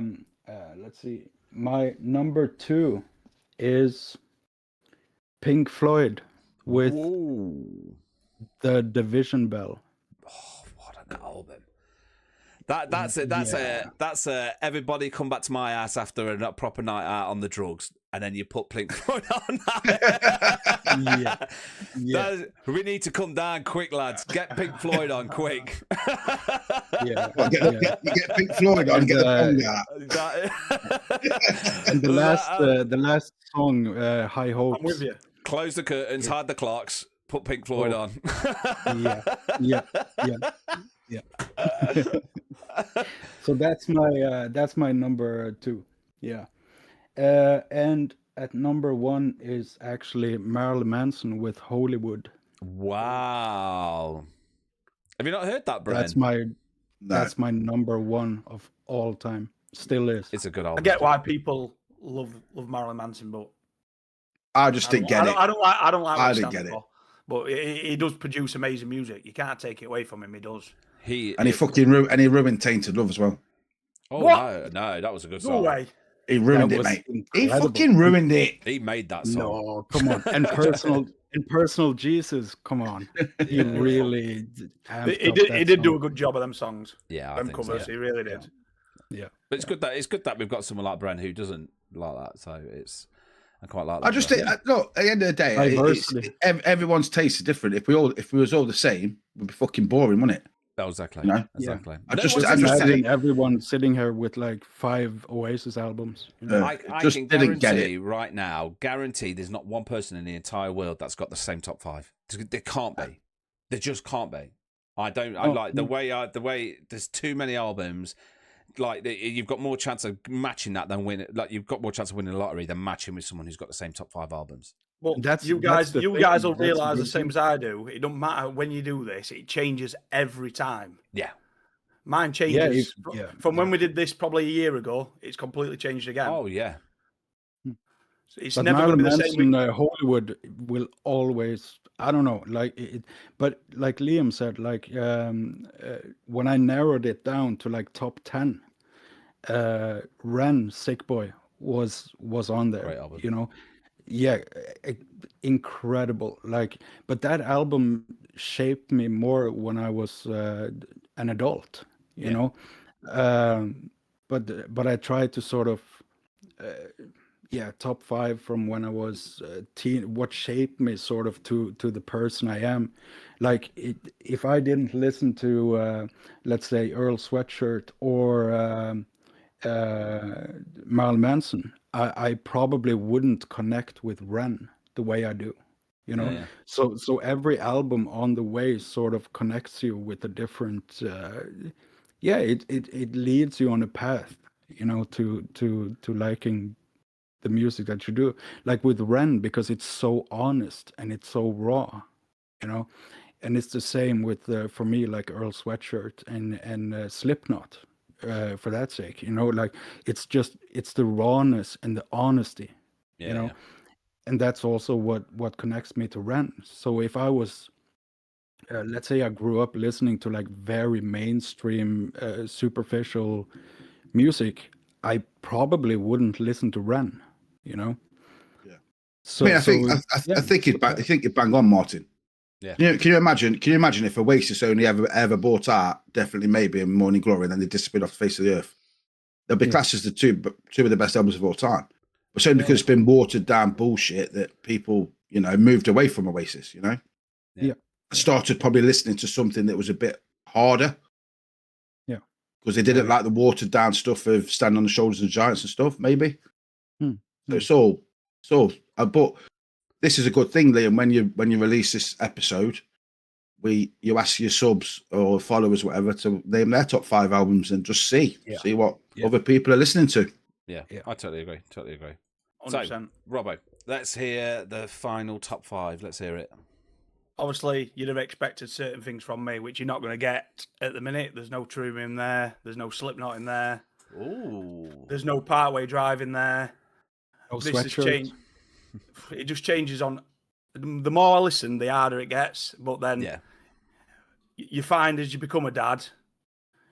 Speaker 4: let's see, my number 2 is Pink Floyd with The Division Bell.
Speaker 1: Oh, what an album! That's everybody come back to my ass after a proper night out on the drugs, and then you put Pink Floyd on. We need to come down quick, lads. Get Pink Floyd on quick.
Speaker 3: You get Pink Floyd on, get the
Speaker 4: and the last song, High Hopes.
Speaker 2: I'm with you.
Speaker 1: Close the curtains, hide the clocks, put Pink Floyd on.
Speaker 4: Yeah. So that's my number 2. Yeah. And at number 1 is actually Marilyn Manson with Hollywood.
Speaker 1: Wow. Have you not heard that, Brent?
Speaker 4: That's my number 1 of all time. Still is.
Speaker 1: It's a good album.
Speaker 2: I get why people love Marilyn Manson, but
Speaker 3: I just didn't get it.
Speaker 2: I don't like what
Speaker 3: I
Speaker 2: he
Speaker 3: didn't
Speaker 2: stands
Speaker 3: get it.
Speaker 2: for. But he does produce amazing music. You can't take it away from him. He does.
Speaker 3: He ruined Tainted Love as well.
Speaker 1: Oh
Speaker 2: What?
Speaker 1: no, that was a good
Speaker 2: No
Speaker 1: song.
Speaker 2: way.
Speaker 3: He ruined it, mate. He fucking ruined it.
Speaker 1: He made that song.
Speaker 4: No, come on. And personal Jesus, come on. He really
Speaker 2: He did do a good job of them songs.
Speaker 1: Yeah, I
Speaker 2: them
Speaker 1: think
Speaker 2: covers.
Speaker 1: so.
Speaker 2: He really did.
Speaker 4: Yeah.
Speaker 1: But it's good that we've got someone like Bren who doesn't like that. So I quite like that.
Speaker 3: I just think, look, at the end of the day, everyone's taste is different. If we was all the same, it would be fucking boring, wouldn't it?
Speaker 1: Oh, exactly.
Speaker 3: You know?
Speaker 1: Exactly.
Speaker 3: I
Speaker 1: No
Speaker 3: just-
Speaker 1: one's
Speaker 3: I just
Speaker 1: interested.
Speaker 3: didn't-
Speaker 4: everyone sitting here with like 5 Oasis albums. You know?
Speaker 1: I
Speaker 3: just
Speaker 1: can
Speaker 3: didn't get
Speaker 1: guarantee
Speaker 3: it.
Speaker 1: right now, there's not one person in the entire world that's got the same top 5. There can't be. There just can't be. I don't. I like the way. There's too many albums. Like you've got more chance of matching that than winning. Like you've got more chance of winning the lottery than matching with someone who's got the same top 5 albums.
Speaker 2: Well,
Speaker 4: That's
Speaker 2: you guys
Speaker 4: the thing.
Speaker 2: will
Speaker 4: That's the
Speaker 2: realise the
Speaker 4: good
Speaker 2: same
Speaker 4: thing.
Speaker 2: as I do. It don't matter when you do this; it changes every time.
Speaker 1: Yeah.
Speaker 2: Mine changes
Speaker 4: Yeah,
Speaker 2: from when we did this probably a year ago. It's completely changed again.
Speaker 1: Oh yeah.
Speaker 2: It's
Speaker 4: But
Speaker 2: never going to be the
Speaker 4: Marilyn
Speaker 2: same.
Speaker 4: Manson, Hollywood will always. I don't know, like it, but like Liam said, like when I narrowed it down to like top 10, Ren Sick Boy was on there.
Speaker 1: Great album.
Speaker 4: You know, yeah, incredible. Like, but that album shaped me more when I was an adult. You know, but I tried to sort of. Top 5 from when I was teen, what shaped me sort of to the person I am. Like if I didn't listen to let's say Earl Sweatshirt or Marilyn Manson, I probably wouldn't connect with Ren the way I do. You know,
Speaker 1: Yeah.
Speaker 4: so every album on the way sort of connects you with a different it leads you on a path, you know, to liking the music that you do, like with Ren, because it's so honest and it's so raw, you know. And it's the same with for me, like Earl Sweatshirt and Slipknot, for that sake, you know. Like it's the rawness and the honesty, you know. And that's also what connects me to Ren. So if I was let's say I grew up listening to like very mainstream superficial music, I probably wouldn't listen to Ren, you know.
Speaker 3: Yeah.
Speaker 4: So
Speaker 3: I think you'd bang on, Martin.
Speaker 1: Yeah.
Speaker 3: Can you imagine if Oasis only ever bought out Definitely Maybe and Morning Glory and then they disappeared off the face of the earth? They'll be classed as the two of the best albums of all time. But certainly because it's been watered down bullshit that people, you know, moved away from Oasis, you know?
Speaker 4: Yeah.
Speaker 3: Started probably listening to something that was a bit harder.
Speaker 4: Yeah.
Speaker 3: Because they didn't like the watered down stuff of Standing on the Shoulders of Giants and stuff, maybe. So it's all but this is a good thing, Liam, when you release this episode, you ask your subs or followers, whatever, to name their top 5 albums and just see what other people are listening to.
Speaker 1: Yeah. I totally agree.
Speaker 2: 100%.
Speaker 1: So, Robbo, let's hear the final top 5. Let's hear it.
Speaker 2: Obviously, you'd have expected certain things from me, which you're not going to get at the minute. There's no True in there. There's no Slipknot in there.
Speaker 1: Ooh.
Speaker 2: There's no Partway Drive in there.
Speaker 4: No
Speaker 2: This has
Speaker 4: Sweatshirt.
Speaker 2: changed. It just changes on. The more I listen, the harder it gets. But then you find as you become a dad,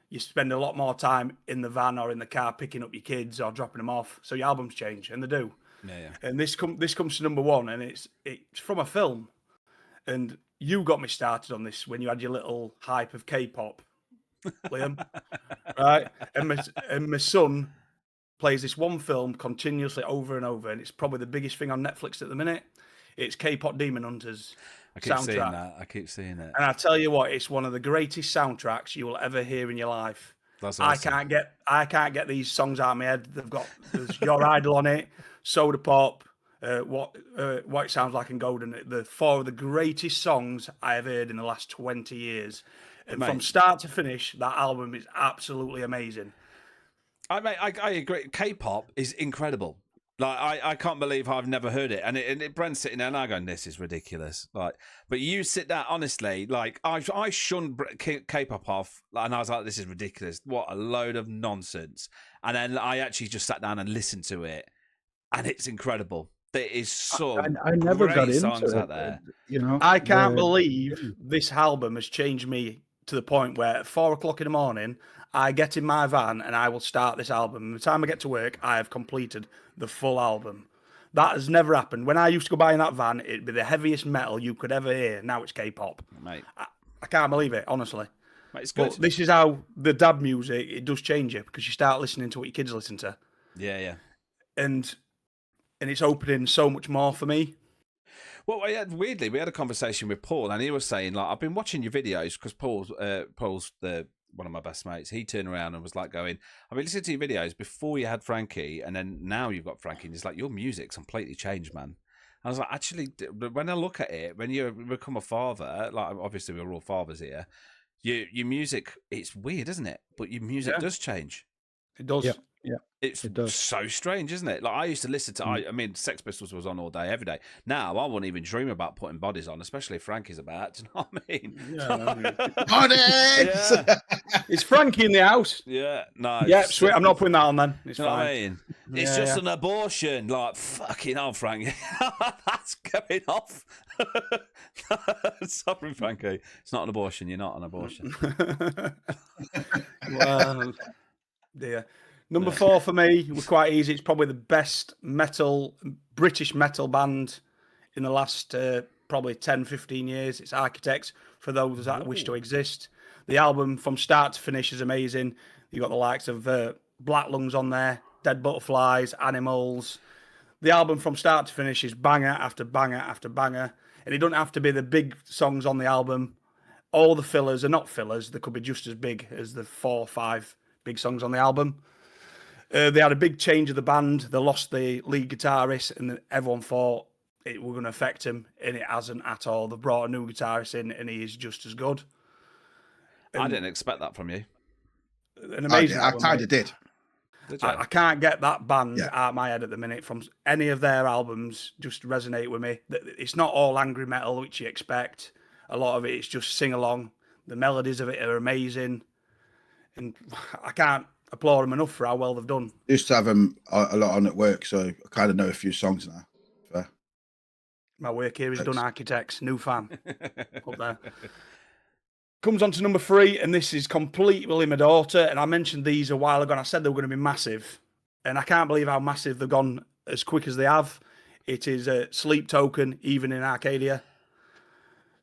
Speaker 2: you spend a lot more time in the van or in the car picking up your kids or dropping them off. So your albums change, and they do.
Speaker 1: Yeah.
Speaker 2: And this comes to number 1, and it's from a film. And you got me started on this when you had your little hype of K-pop, Liam, right? And my son plays this one film continuously over and over, and it's probably the biggest thing on Netflix at the minute. It's K-pop Demon Hunters soundtrack.
Speaker 1: I keep seeing it.
Speaker 2: And I tell you what, it's one of the greatest soundtracks you will ever hear in your life.
Speaker 1: That's awesome.
Speaker 2: I can't get these songs out of my head. There's Your Idol on it, Soda Pop, what it sounds like in Golden. The 4 of the greatest songs I have heard in the last 20 years. And from start to finish, that album is absolutely amazing.
Speaker 1: I agree. K-pop is incredible. Like I can't believe I've never heard it. And Brent's sitting there and I go, this is ridiculous. Like, but you sit there honestly, like I shunned K-pop off, and I was like, this is ridiculous. What a load of nonsense. And then I actually just sat down and listened to it, and it's incredible. There is so
Speaker 4: I never got into
Speaker 1: songs
Speaker 4: it,
Speaker 1: out there.
Speaker 4: You know,
Speaker 2: I can't believe this album has changed me to the point where at 4 o'clock in the morning, I get in my van and I will start this album. By the time I get to work, I have completed the full album. That has never happened. When I used to go by in that van, it'd be the heaviest metal you could ever hear. Now it's K-pop.
Speaker 1: Mate.
Speaker 2: I can't believe it, honestly.
Speaker 1: Mate, it's good.
Speaker 2: But this is how the dad music, it does change you, because you start listening to what your kids listen to.
Speaker 1: Yeah.
Speaker 2: And it's opening so much more for me.
Speaker 1: Well, weirdly, we had a conversation with Paul, and he was saying, like, I've been watching your videos because Paul's one of my best mates. He turned around and was like, going, I've been listening to your videos before you had Frankie, and then now you've got Frankie, and it's like, your music's completely changed, man. I was like, actually, when I look at it, when you become a father, like, obviously we're all fathers here, your music, it's weird, isn't it? But your music does change.
Speaker 2: It does.
Speaker 4: Yeah.
Speaker 1: It's
Speaker 4: It does.
Speaker 1: so strange, isn't it? Like, I used to listen to, I mean, Sex Pistols was on all day, every day. Now, I wouldn't even dream about putting bodies on, especially if Frankie's about. Do you know what I mean?
Speaker 2: Yeah.
Speaker 3: Bodies!
Speaker 1: Yeah.
Speaker 2: Is Frankie in the house?
Speaker 1: Yeah, no.
Speaker 2: Yeah, sweet. I'm not putting that on then. It's
Speaker 1: You know what
Speaker 2: fine.
Speaker 1: I mean? It's
Speaker 2: Yeah,
Speaker 1: just
Speaker 2: yeah.
Speaker 1: an abortion. Like, fucking hell, Frankie. That's going off. Sorry, Frankie. It's not an abortion. You're not an abortion.
Speaker 2: Well, dear. Number 4 for me was quite easy. It's probably the best British metal band in the last probably 10, 15 years. It's Architects, for those that wish to exist. The album from start to finish is amazing. You've got the likes of Black Lungs on there, Dead Butterflies, Animals. The album from start to finish is banger after banger after banger. And it doesn't have to be the big songs on the album. All the fillers are not fillers. They could be just as big as the 4 or 5 big songs on the album. They had a big change of the band. They lost the lead guitarist, and everyone thought it was going to affect him, and it hasn't at all. They've brought a new guitarist in, and he is just as good.
Speaker 1: I didn't expect that from you.
Speaker 2: An amazing
Speaker 3: I
Speaker 2: album,
Speaker 3: kind
Speaker 2: mate.
Speaker 3: of did.
Speaker 1: Did you?
Speaker 2: I can't get that band
Speaker 3: Yeah.
Speaker 2: out of my head at the minute. From any of their albums, just resonate with me. It's not all angry metal, which you expect. A lot of it is just sing along. The melodies of it are amazing, and I can't applaud them enough for how well they've done.
Speaker 3: Used to have them a lot on at work, so I kind of know a few songs now. Fair.
Speaker 2: My work here is
Speaker 3: Thanks.
Speaker 2: done. Architects, new fan up there. Comes on to number 3, and this is completely my daughter. And I mentioned these a while ago, and I said they were going to be massive. And I can't believe how massive they've gone as quick as they have. It is Sleep Token, even in Arcadia.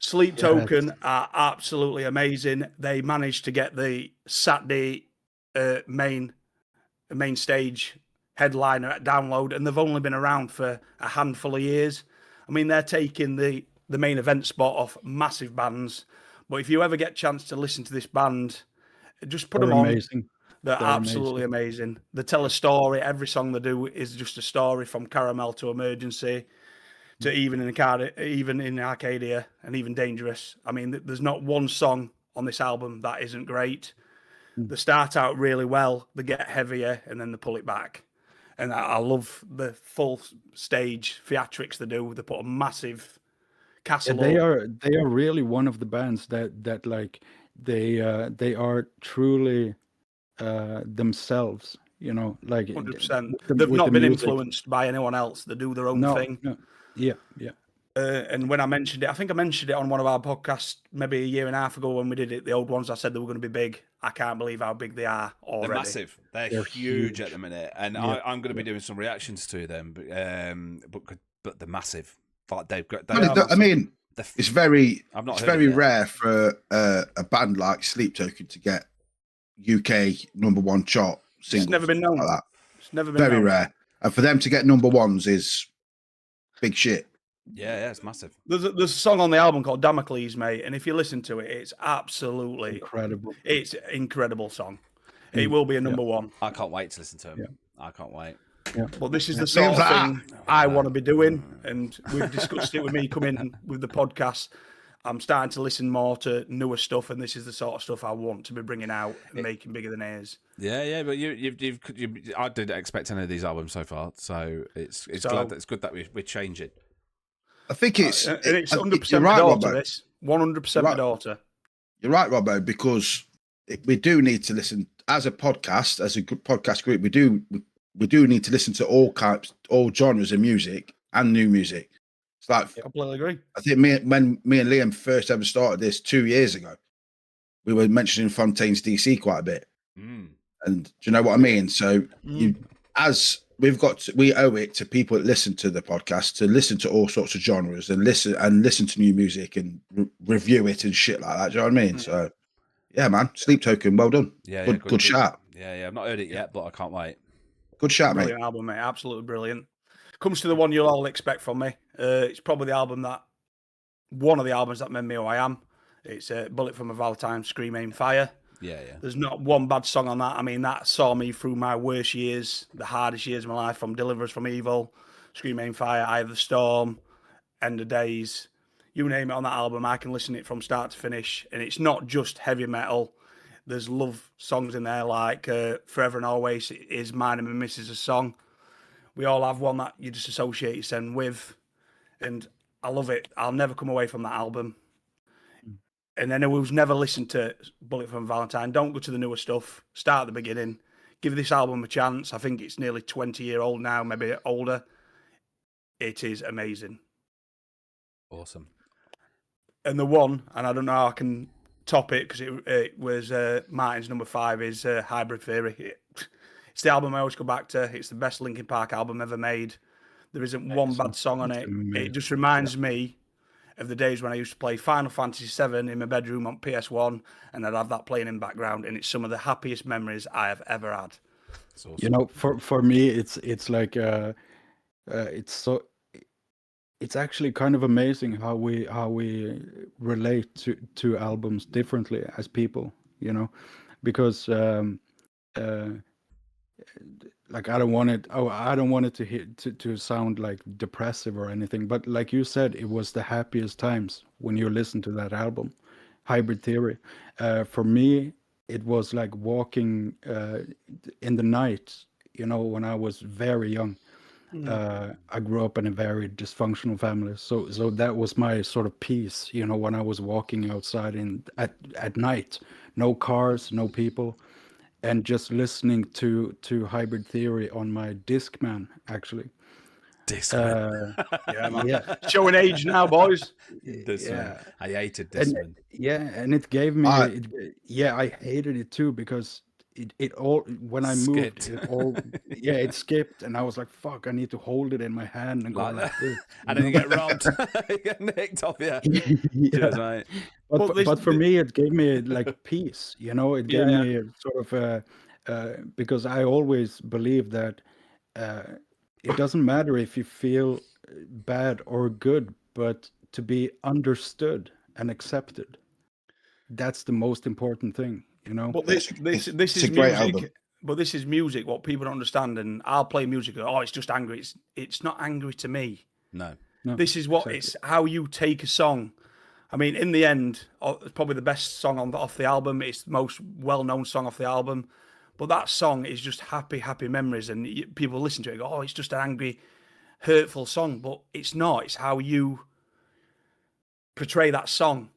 Speaker 2: Sleep Token are absolutely amazing. They managed to get the Saturday main stage headliner at Download, and they've only been around for a handful of years. I mean, they're taking the main event spot off massive bands. But if you ever get a chance to listen to this band, just put
Speaker 4: They're
Speaker 2: them on.
Speaker 4: amazing.
Speaker 2: They're
Speaker 4: They're
Speaker 2: absolutely amazing. They tell a story. Every song they do is just a story, from Caramel to Emergency to even in Arcadia, and even Dangerous. I mean, there's not one song on this album that isn't great. They start out really well, they get heavier, and then they pull it back. And I love the full stage theatrics they do. They put a massive castle.
Speaker 4: They are really one of the bands that like they are truly themselves. You know, like
Speaker 2: 100%.
Speaker 4: with
Speaker 2: They've
Speaker 4: with
Speaker 2: not
Speaker 4: the
Speaker 2: been
Speaker 4: music.
Speaker 2: influenced by anyone else. They do their own
Speaker 4: No,
Speaker 2: thing.
Speaker 4: no. Yeah.
Speaker 2: And when I mentioned it, I think I mentioned it on one of our podcasts maybe a year and a half ago when we did it. The old ones, I said they were going to be big. I can't believe how big they are already.
Speaker 1: They're massive. They're huge at the minute, and
Speaker 4: Yeah.
Speaker 1: I'm going to be doing some reactions to them. But they're massive. Like they've got.
Speaker 3: I mean, it's very
Speaker 1: I've not
Speaker 3: it's
Speaker 1: heard of
Speaker 3: very
Speaker 1: it.
Speaker 3: rare for a band like Sleep Token to get UK #1 chart singles.
Speaker 2: It's never been known.
Speaker 3: like that.
Speaker 2: It's never been
Speaker 3: Very
Speaker 2: known.
Speaker 3: rare, and for them to get #1s is big shit.
Speaker 1: Yeah, it's massive.
Speaker 2: There's a song on the album called Damocles, mate, and if you listen to it, it's absolutely
Speaker 4: Incredible.
Speaker 2: It's an incredible song. It will be a number 1.
Speaker 1: I can't wait to listen to them.
Speaker 4: Yeah.
Speaker 1: I can't wait.
Speaker 2: But this is the sort of
Speaker 3: Seems
Speaker 2: thing I want to be doing, and we've discussed it with me coming with the podcast. I'm starting to listen more to newer stuff, and this is the sort of stuff I want to be bringing out and making bigger than ears.
Speaker 1: Yeah, but you've I didn't expect any of these albums so far, so it's good that we're changing.
Speaker 3: I think it's
Speaker 2: And it's 100%
Speaker 3: you're
Speaker 2: my
Speaker 3: right,
Speaker 2: daughter.
Speaker 3: Robbo.
Speaker 2: This 100% my daughter.
Speaker 3: You're right, Robbo, because we do need to listen as a podcast, as a good podcast group. We do need to listen to all genres of music and new music. It's like
Speaker 2: I completely agree.
Speaker 3: I think when me and Liam first ever started this 2 years ago, we were mentioning Fontaine's DC quite a bit. And do you know what I mean? So we owe it to people that listen to the podcast to listen to all sorts of genres and listen to new music and review it and shit like that. Do you know what I mean? So yeah, man, Sleep Token, well done.
Speaker 1: Yeah,
Speaker 3: good shout.
Speaker 1: Yeah, I've not heard it yet, but I can't wait.
Speaker 3: Good shout, mate.
Speaker 2: Brilliant album, mate. Absolutely brilliant. Comes to the one you'll all expect from me. It's probably one of the albums that made me who I am. It's Bullet from a Valentine, Scream Aim Fire.
Speaker 1: Yeah.
Speaker 2: There's not one bad song on that. I mean, that saw me through my worst years, the hardest years of my life, from Deliver Us from Evil, Scream Aim Fire, Eye of the Storm, End of Days. You name it on that album, I can listen to it from start to finish. And it's not just heavy metal. There's love songs in there like Forever and Always is mine and my missus' song. We all have one that you just associate yourself with. And I love it. I'll never come away from that album. And then who's never listened to Bullet from Valentine, don't go to the newer stuff. Start at the beginning. Give this album a chance. I think it's nearly 20-year-old now, maybe older. It is amazing.
Speaker 1: Awesome.
Speaker 2: And the one, and I don't know how I can top it because it was Martin's number 5 is Hybrid Theory. It's the album I always go back to. It's the best Linkin Park album ever made. There isn't one bad song on it. It just reminds me of the days when I used to play Final Fantasy VII in my bedroom on PS1, and I'd have that playing in background, and it's some of the happiest memories I have ever had.
Speaker 1: Awesome.
Speaker 4: You know, for me, it's like it's actually kind of amazing how we relate to albums differently as people. You know, because like I don't want it to sound like depressive or anything, but like you said, it was the happiest times when you listen to that album, Hybrid Theory. For me, it was like walking in the night, you know, when I was very young. I grew up in a very dysfunctional family, so that was my sort of peace, you know, when I was walking outside at night, no cars, no people, and just listening to Hybrid Theory on my Discman, actually.
Speaker 1: Discman.
Speaker 2: Yeah, man.
Speaker 4: Yeah.
Speaker 2: Showing age now, boys.
Speaker 1: Discman.
Speaker 4: Yeah.
Speaker 1: I hated Discman.
Speaker 4: And it gave me, I hated it too, because it all, when I moved, it skipped, and I was like, fuck, I need to hold it in my hand and go like this.
Speaker 1: And then you get robbed. You get nicked off, yeah. Cheers, mate.
Speaker 4: But for me, it gave me like peace, you know, it gave me sort of, because I always believe that it doesn't matter if you feel bad or good, but to be understood and accepted. That's the most important thing, you know.
Speaker 2: But this is
Speaker 3: great
Speaker 2: music.
Speaker 3: album.
Speaker 2: But this is music. What people don't understand, and I'll play music. Oh, it's just angry. It's not angry to me.
Speaker 1: No.
Speaker 2: This is what it's how you take a song. I mean, in the end, it's probably the best song off the album. It's the most well-known song off the album. But that song is just happy memories, and people listen to it and go, "Oh, it's just an angry, hurtful song." But it's not. It's how you portray that song.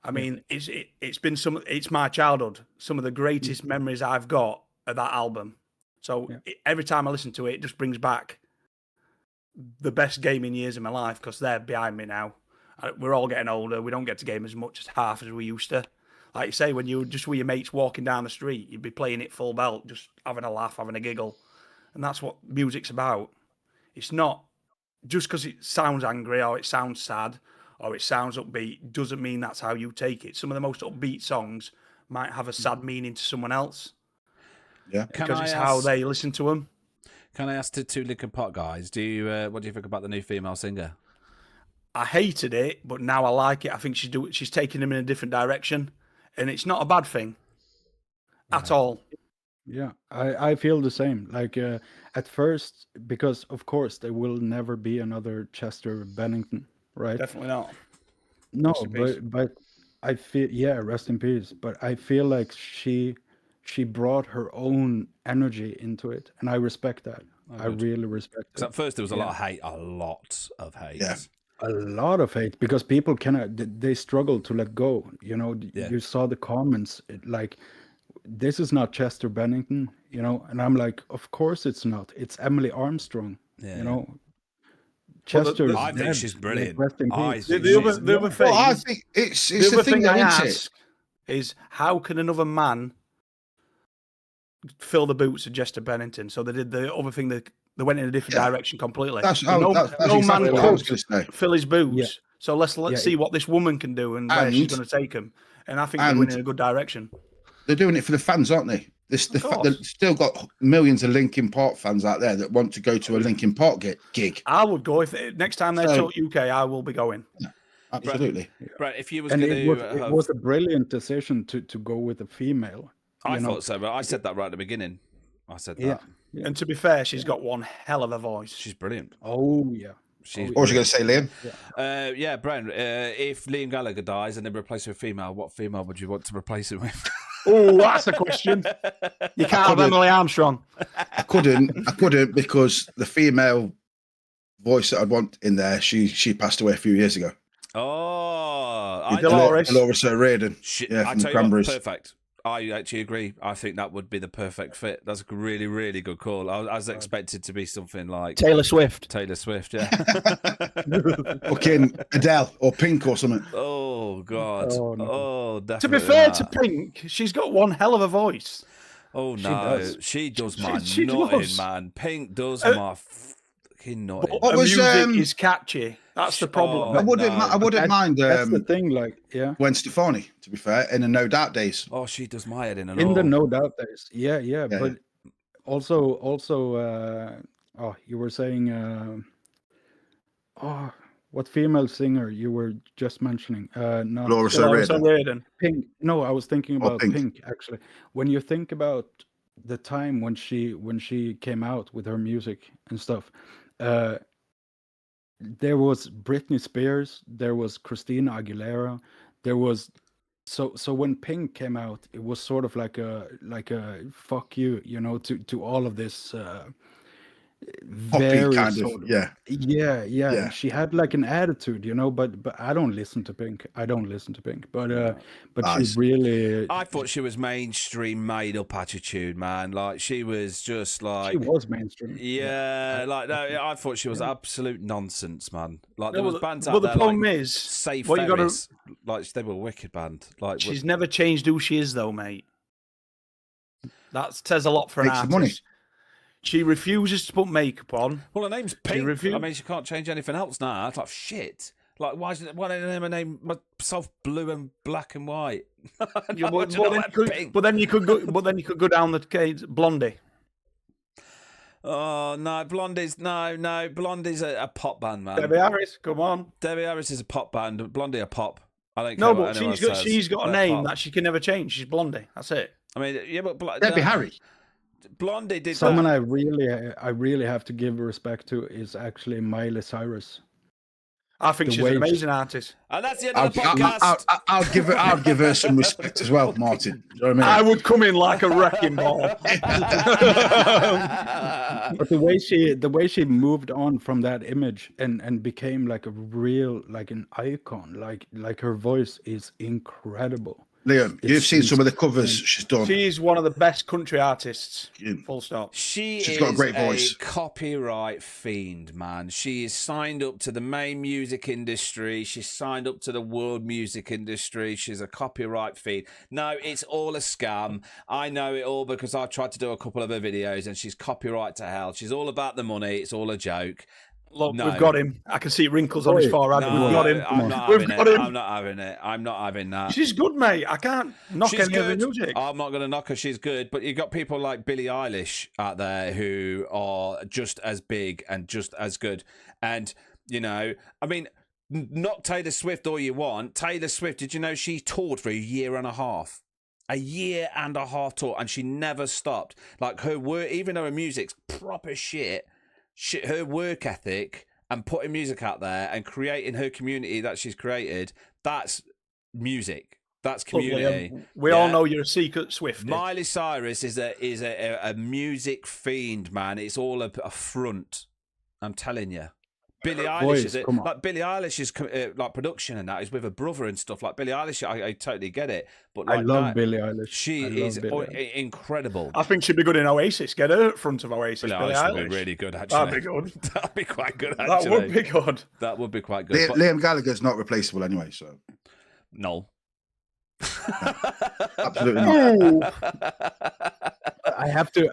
Speaker 2: I mean, it's my childhood. Some of the greatest memories I've got of that album. So every time I listen to it, it just brings back the best gaming years of my life, because they're behind me now. We're all getting older. We don't get to game as much as half as we used to. Like you say, when you were just with your mates walking down the street, you'd be playing it full belt, just having a laugh, having a giggle. And that's what music's about. It's not just because it sounds angry or it sounds sad or it sounds upbeat, doesn't mean that's how you take it. Some of the most upbeat songs might have a sad meaning to someone else.
Speaker 3: Yeah.
Speaker 2: Because it's how they listen to them.
Speaker 1: Can I ask the two Linkin Park guys, what do you think about the new female singer?
Speaker 2: I hated it, but now I like it. I think she's taking him in a different direction, and it's not a bad thing at all.
Speaker 4: Yeah, I feel the same. Like at first, because of course there will never be another Chester Bennington, right?
Speaker 2: Definitely not.
Speaker 4: No,
Speaker 2: Rest in peace.
Speaker 4: but I feel, rest in peace. But I feel like she brought her own energy into it, and I respect that. I really respect it.
Speaker 1: Because at first there was a lot of hate,
Speaker 3: Yeah.
Speaker 4: A lot of hate, because people they struggle to let go. You know, you saw the comments like, "This is not Chester Bennington," you know, and I'm like, "Of course it's not. It's Emily Armstrong." You know, Chester.
Speaker 1: I think she's brilliant.
Speaker 4: Rest in peace.
Speaker 2: The other thing,
Speaker 3: Well, I think it's
Speaker 2: the
Speaker 3: the
Speaker 2: other
Speaker 3: thing
Speaker 2: thing
Speaker 3: that
Speaker 2: I
Speaker 3: isn't it?
Speaker 2: ask is, how can another man fill the boots of Chester Bennington? So they did the other thing. They went in a different direction completely.
Speaker 3: That's
Speaker 2: no
Speaker 3: exactly
Speaker 2: man
Speaker 3: what I was going to say.
Speaker 2: fill his boots.
Speaker 4: Yeah.
Speaker 2: So let's see what this woman can do and where she's going to take him. And I think they're going in a good direction.
Speaker 3: they're doing it for the fans, aren't they? They've still got millions of Linkin Park fans out there that want to go to a Linkin Park gig.
Speaker 2: I would go if next time they talk UK. I will be going.
Speaker 3: Absolutely.
Speaker 1: Brett, if you was
Speaker 4: And
Speaker 1: going
Speaker 4: it was a brilliant decision to go with a female.
Speaker 1: I thought so, but I said that right at the beginning. I said that.
Speaker 4: Yeah.
Speaker 2: And to be fair, she's got one hell of a voice.
Speaker 1: She's brilliant.
Speaker 4: Oh yeah.
Speaker 3: What was you going to say, Liam?
Speaker 1: Yeah, Brent, if Liam Gallagher dies and they replace him with a female, what female would you want to replace him with?
Speaker 2: Oh, that's a question. You can't have Emily Armstrong.
Speaker 3: I couldn't because the female voice that I'd want in there, she passed away a few years ago.
Speaker 1: Oh,
Speaker 3: Dolores O'Riordan.
Speaker 1: I
Speaker 3: from the
Speaker 1: tell you
Speaker 3: Cranberries.
Speaker 1: what, perfect. I actually agree. I think that would be the perfect fit. That's a really, really good call. I was expected to be something like
Speaker 2: Taylor Swift.
Speaker 1: Yeah.
Speaker 3: Fucking Adele or Pink or something.
Speaker 1: Oh, God.
Speaker 4: Oh, no.
Speaker 1: Oh, definitely.
Speaker 2: To be fair
Speaker 1: that.
Speaker 2: to Pink, she's got one hell of a voice.
Speaker 1: Oh, no. She does my
Speaker 2: She
Speaker 1: nutting,
Speaker 2: does.
Speaker 1: man. Pink does my fucking nutting.
Speaker 3: What
Speaker 2: Her
Speaker 3: was,
Speaker 2: music is catchy. That's the problem.
Speaker 3: I wouldn't mind
Speaker 4: That's the thing, like,
Speaker 3: Gwen Stefani, to be fair, in the No Doubt days.
Speaker 1: Oh, she does my head in and
Speaker 4: in
Speaker 1: all.
Speaker 4: the No Doubt days. Yeah. But also, you were saying, what female singer you were just mentioning? Not
Speaker 3: Dolores O'Riordan.
Speaker 4: Pink. No, I was thinking about
Speaker 3: Pink.
Speaker 4: Pink actually. When you think about the time when she came out with her music and stuff, there was Britney Spears, there was Christina Aguilera, there was so when Pink came out, it was sort of like a fuck you, to all of this very
Speaker 3: kind
Speaker 4: sort
Speaker 3: of, yeah.
Speaker 4: Yeah. She had like an attitude, but I don't listen to Pink. But
Speaker 3: Nice.
Speaker 4: she really.
Speaker 1: I thought she was mainstream made up attitude, man. Like she was just like
Speaker 4: She was mainstream.
Speaker 1: I thought she was absolute nonsense, man. Like there was bands out
Speaker 2: but
Speaker 1: there.
Speaker 2: the problem
Speaker 1: like,
Speaker 2: is,
Speaker 1: Safe
Speaker 2: what you gotta-
Speaker 1: Ferris, like they were a wicked band. Like
Speaker 2: she's never changed who she is, though, mate. That says a lot for an
Speaker 3: Makes the
Speaker 2: artist.
Speaker 3: money.
Speaker 2: She refuses to put makeup on.
Speaker 1: well, her name's Pink.
Speaker 2: refu-
Speaker 1: I mean, she can't change anything else now. It's like shit. Like why didn't I name myself blue and black and white?
Speaker 2: But then you could go down the case Blondie.
Speaker 1: Oh no, Blondie's a pop band, man.
Speaker 2: Debbie Harris, come on.
Speaker 1: Debbie Harris is a pop band. Blondie a pop. I don't
Speaker 2: No,
Speaker 1: care what
Speaker 2: but
Speaker 1: anyone says.
Speaker 2: she's got a
Speaker 1: They're
Speaker 2: name
Speaker 1: pop.
Speaker 2: that she can never change. She's Blondie. That's it.
Speaker 1: I mean, yeah, but
Speaker 3: Debbie Harry.
Speaker 1: Blondie did
Speaker 4: Someone
Speaker 1: that.
Speaker 4: I really have to give respect to is actually Miley Cyrus.
Speaker 2: I think
Speaker 4: The
Speaker 2: she's
Speaker 4: way
Speaker 2: an amazing artist.
Speaker 1: And that's the end of the podcast.
Speaker 3: I'll give her some respect as well, Martin. Do you know what I
Speaker 2: I
Speaker 3: mean?
Speaker 2: would come in like a wrecking ball.
Speaker 4: But the way she moved on from that image and became like a real, like an icon, like her voice is incredible.
Speaker 3: Liam, you've seen some of the covers she's done.
Speaker 2: She's one of the best country artists. Full stop.
Speaker 1: She's
Speaker 3: got a great voice.
Speaker 1: Copyright fiend, man. She is signed up to the main music industry. She's signed up to the world music industry. She's a copyright fiend. No, it's all a scam. I know it all because I've tried to do a couple of her videos and she's copyright to hell. She's all about the money. It's all a joke.
Speaker 2: Look,
Speaker 1: No.
Speaker 2: we've got him. I can see wrinkles on his forehead.
Speaker 1: No,
Speaker 2: We've got him.
Speaker 1: I'm not
Speaker 2: We've
Speaker 1: having
Speaker 2: got
Speaker 1: it.
Speaker 2: him.
Speaker 1: I'm not having it. I'm not having that.
Speaker 2: She's good, mate. I can't knock
Speaker 1: She's
Speaker 2: any of the
Speaker 1: good.
Speaker 2: music.
Speaker 1: I'm not going to knock her. She's good. But you've got people like Billie Eilish out there who are just as big and just as good. And, I mean, knock Taylor Swift all you want. Taylor Swift, did you know she toured for a year and a half? A year and a half tour. And she never stopped. Like her work, even though her music's proper shit, her work ethic and putting music out there and creating her community that she's created, that's music. That's community.
Speaker 2: We all know you're a secret Swiftie.
Speaker 1: Miley Cyrus is a music fiend, man. It's all a front. I'm telling you. Billie Eilish's like production and that is with her brother and stuff. Like Billie Eilish, I totally get it. But like,
Speaker 4: I love Billie Eilish.
Speaker 1: She is incredible.
Speaker 2: I think she'd be good in Oasis. Get her at front of Oasis.
Speaker 1: Billie Eilish would be really good, actually.
Speaker 2: That'd be good.
Speaker 1: That'd be quite good, actually.
Speaker 2: That would be good.
Speaker 1: That would be quite good.
Speaker 3: Liam Gallagher's not replaceable anyway, so
Speaker 1: No.
Speaker 3: absolutely not.
Speaker 4: I have to.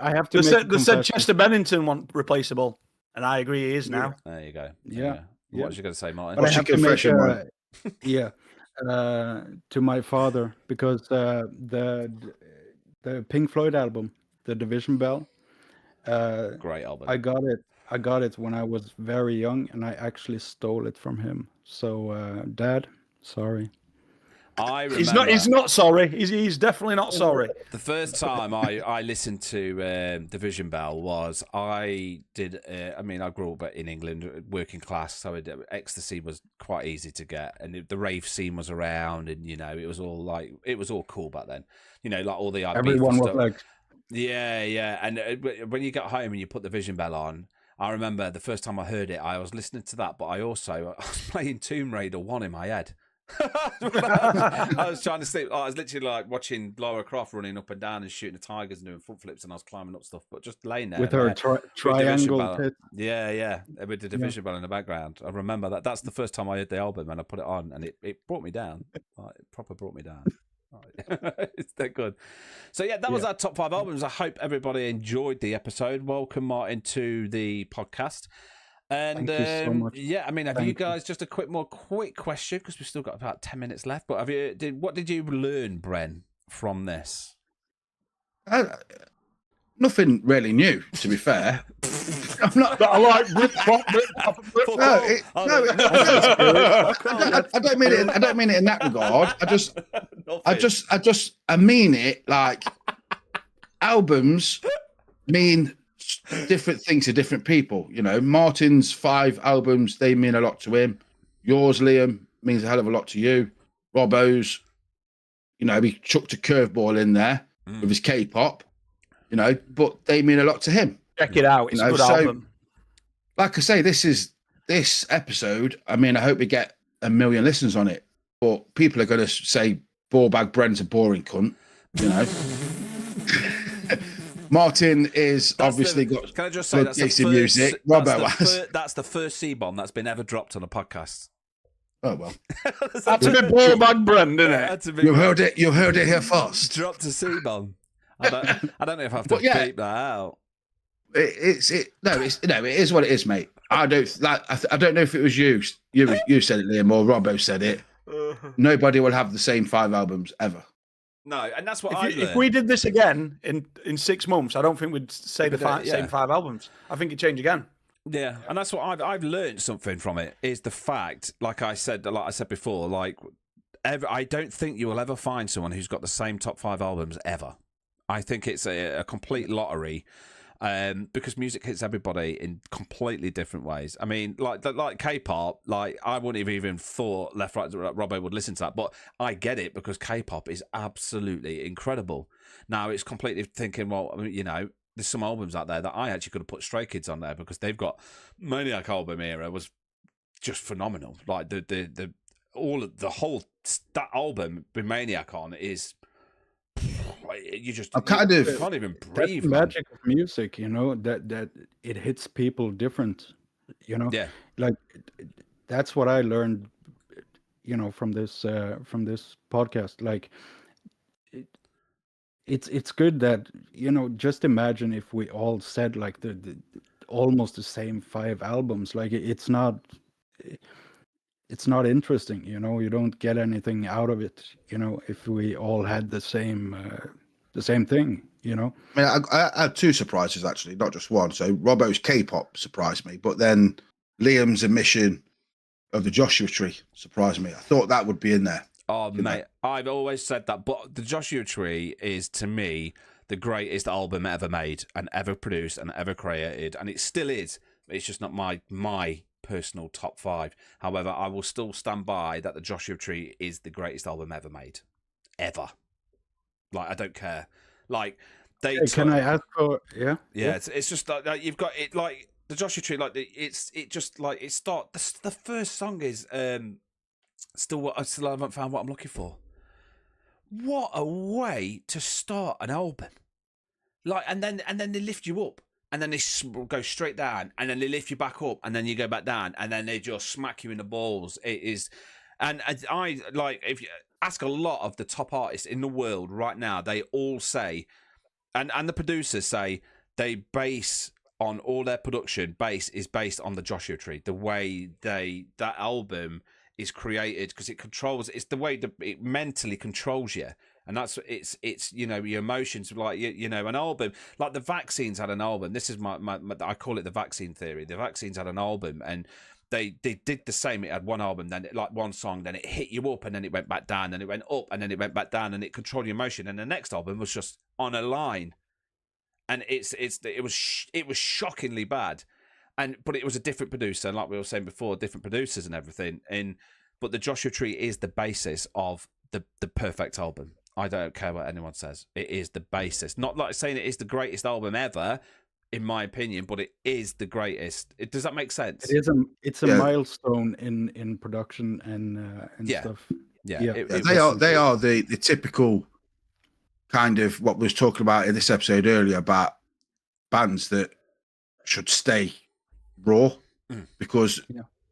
Speaker 2: They said Chester Bennington wasn't replaceable, and I agree he is now.
Speaker 1: There you go.
Speaker 4: Yeah.
Speaker 1: What was you going to say, Martin?
Speaker 4: But I have to make
Speaker 3: confession,
Speaker 4: to my father because the Pink Floyd album, the Division Bell.
Speaker 1: Great album.
Speaker 4: I got it. I got it when I was very young, and I actually stole it from him. So, Dad, sorry.
Speaker 1: I remember.
Speaker 2: He's not sorry. He's definitely not sorry.
Speaker 1: The first time I listened to Division Bell was I grew up in England, working class, so ecstasy was quite easy to get, and the rave scene was around, and it was all cool back then. Like all the
Speaker 4: Everyone was
Speaker 1: stuff.
Speaker 4: like,
Speaker 1: yeah, and when you got home and you put the Division Bell on, I remember the first time I heard it, I was listening to that, but I was playing Tomb Raider 1 in my head. I was trying to sleep. I was literally like watching Lara Croft running up and down and shooting the tigers and doing foot flips, and I was climbing up stuff, but just laying there
Speaker 4: with her triangle pit.
Speaker 1: Yeah, with the Division Bell in the background. I remember that. That's the first time I heard the album, and I put it on, and it brought me down. It proper brought me down. It's that good. So that was our top 5 albums. I hope everybody enjoyed the episode. Welcome, Martin, to the podcast. And
Speaker 4: Thank you so much.
Speaker 1: yeah, I mean, have you guys just a quick question, because we've still got about 10 minutes left, but what did you learn, Bren, from this?
Speaker 3: Nothing really new, to be fair. I'm not.
Speaker 2: But I like
Speaker 3: I don't mean it. I don't mean it in that regard. I mean it like albums mean different things to different people. Martin's 5 albums, they mean a lot to him. Yours, Liam, means a hell of a lot to you. Robbo's, he chucked a curveball in there with his K-pop, but they mean a lot to him.
Speaker 2: Check it out. It's a good album.
Speaker 3: Like I say, this episode, I mean, I hope we get 1 million listens on it, but people are going to say Ballbag Brent's a boring cunt, Martin is obviously got.
Speaker 1: Can I just say that's the first
Speaker 3: music? Robbo has.
Speaker 1: That's the first C-bomb that's been ever dropped on a podcast.
Speaker 3: Oh well,
Speaker 2: that's a bit Ballbag Brent, isn't it?
Speaker 3: You heard it. You heard it here first.
Speaker 1: Dropped a C-bomb. I don't know if I have to beep that out.
Speaker 3: It is what it is, mate. I don't know if it was you said it, Liam, or Robbo said it. Nobody will have the same 5 albums ever.
Speaker 1: No, and that's what
Speaker 2: if we did this again in 6 months, I don't think we'd say same 5 albums. I think it'd change again.
Speaker 1: Yeah, and that's what I've learned something from it, is the fact, like I said before, I don't think you will ever find someone who's got the same top 5 albums ever. I think it's a complete lottery. Because music hits everybody in completely different ways. I mean, like K-pop, I wouldn't have even thought Left Right Robbo would listen to that, but I get it because K-pop is absolutely incredible. Now it's completely thinking, well, I mean, there's some albums out there that I actually could have put Stray Kids on there because they've got Maniac album era was just phenomenal. Like that album with Maniac on is. You can't even breathe.
Speaker 4: That's the magic of music, that it hits people different.
Speaker 1: Yeah.
Speaker 4: Like that's what I learned, from this podcast. Like it's good that just imagine if we all said like the almost the same 5 albums. Like it's not interesting, you don't get anything out of it, if we all had the same thing,
Speaker 3: I mean, I had 2 surprises actually, not just one. So Robbo's K-pop surprised me, but then Liam's admission of the Joshua Tree surprised me. I thought that would be in there.
Speaker 1: Oh, mate, I've always said that, but the Joshua Tree is, to me, the greatest album ever made and ever produced and ever created, and it still is. It's just not my personal top 5. However, I will still stand by that the Joshua Tree is the greatest album ever made. Ever. I don't care.
Speaker 3: That's
Speaker 1: just like you've got it, like the Joshua Tree, the first song is still haven't found what I'm looking for. What a way to start an album. And then they lift you up. And then they go straight down, and then they lift you back up, and then you go back down, and then they just smack you in the balls. It is, and I if you ask a lot of the top artists in the world right now, they all say, and the producers say, they base on all their production is based on the Joshua Tree. The way that album is created, because it's the way that it mentally controls you. And that's it's you know, your emotions, like you know, an album like the Vaccines had an album. This is my I call it the Vaccine theory. The Vaccines had an album, and they did the same. It had one album, then like one song, then it hit you up, and then it went back down, then it went up, and then it went back down, and it controlled your emotion. And the next album was just on a line, and it was shockingly bad, but it was a different producer, and like we were saying before, different producers and everything. But the Joshua Tree is the basis of the perfect album. I don't care what anyone says. It is the basis. Not like saying it is the greatest album ever, in my opinion, but it is the greatest. Does that make sense?
Speaker 4: It's a milestone in production and stuff.
Speaker 1: Yeah.
Speaker 3: They are the typical kind of what we was talking about in this episode earlier about bands that should stay raw because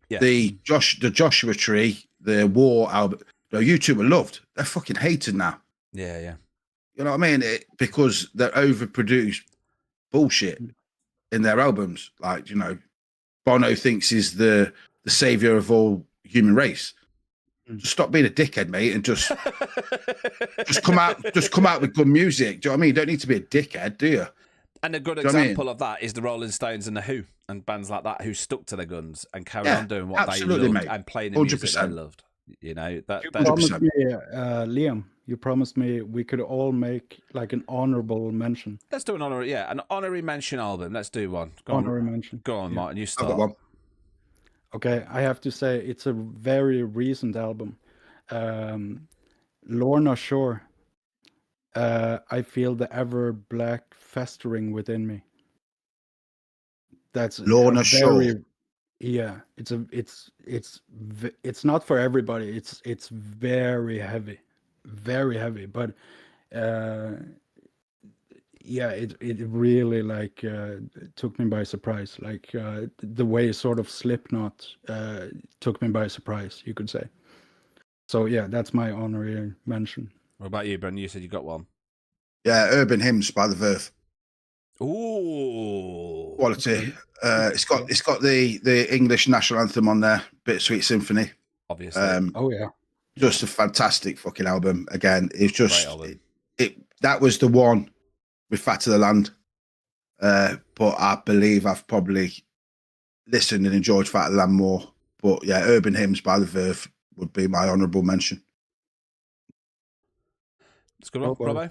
Speaker 3: the Joshua Tree, the War album, you two were loved. They're fucking hated now.
Speaker 1: Yeah.
Speaker 3: You know what I mean? Because they're overproduced bullshit in their albums. Like, you know, Bono thinks he's the savior of all human race. Just stop being a dickhead, mate, and just come out with good music. Do you know what I mean? You don't need to be a dickhead, do you?
Speaker 1: And a good example of that is the Rolling Stones and the Who and bands like that who stuck to their guns and carried on doing what they loved, mate. And playing the music they loved. You know,
Speaker 4: you promised me, Liam. You promised me we could all make like an honorable mention.
Speaker 1: Let's do an honorary mention album. Let's do one.
Speaker 4: Honorary mention.
Speaker 1: Go on, Martin. You start.
Speaker 3: I've got one.
Speaker 4: Okay, I have to say it's a very recent album. Lorna Shore. I feel the ever black festering within me. That's
Speaker 3: Lorna Shore.
Speaker 4: Yeah, it's not for everybody. It's very heavy, but it really like took me by surprise. Like the way sort of Slipknot took me by surprise, you could say. So yeah, that's my honorary mention.
Speaker 1: What about you, Brendan? You said you got one.
Speaker 3: Yeah, Urban Hymns by The Verve.
Speaker 1: Ooh,
Speaker 3: quality. It's got the English national anthem on there, Bittersweet Symphony.
Speaker 1: Obviously.
Speaker 3: Just a fantastic fucking album. Again, it's just that was the one with Fat of the Land. But I believe I've probably listened and enjoyed Fat of the Land more. But yeah, Urban Hymns by The Verve would be my honourable mention.
Speaker 1: It's a good one, Robo.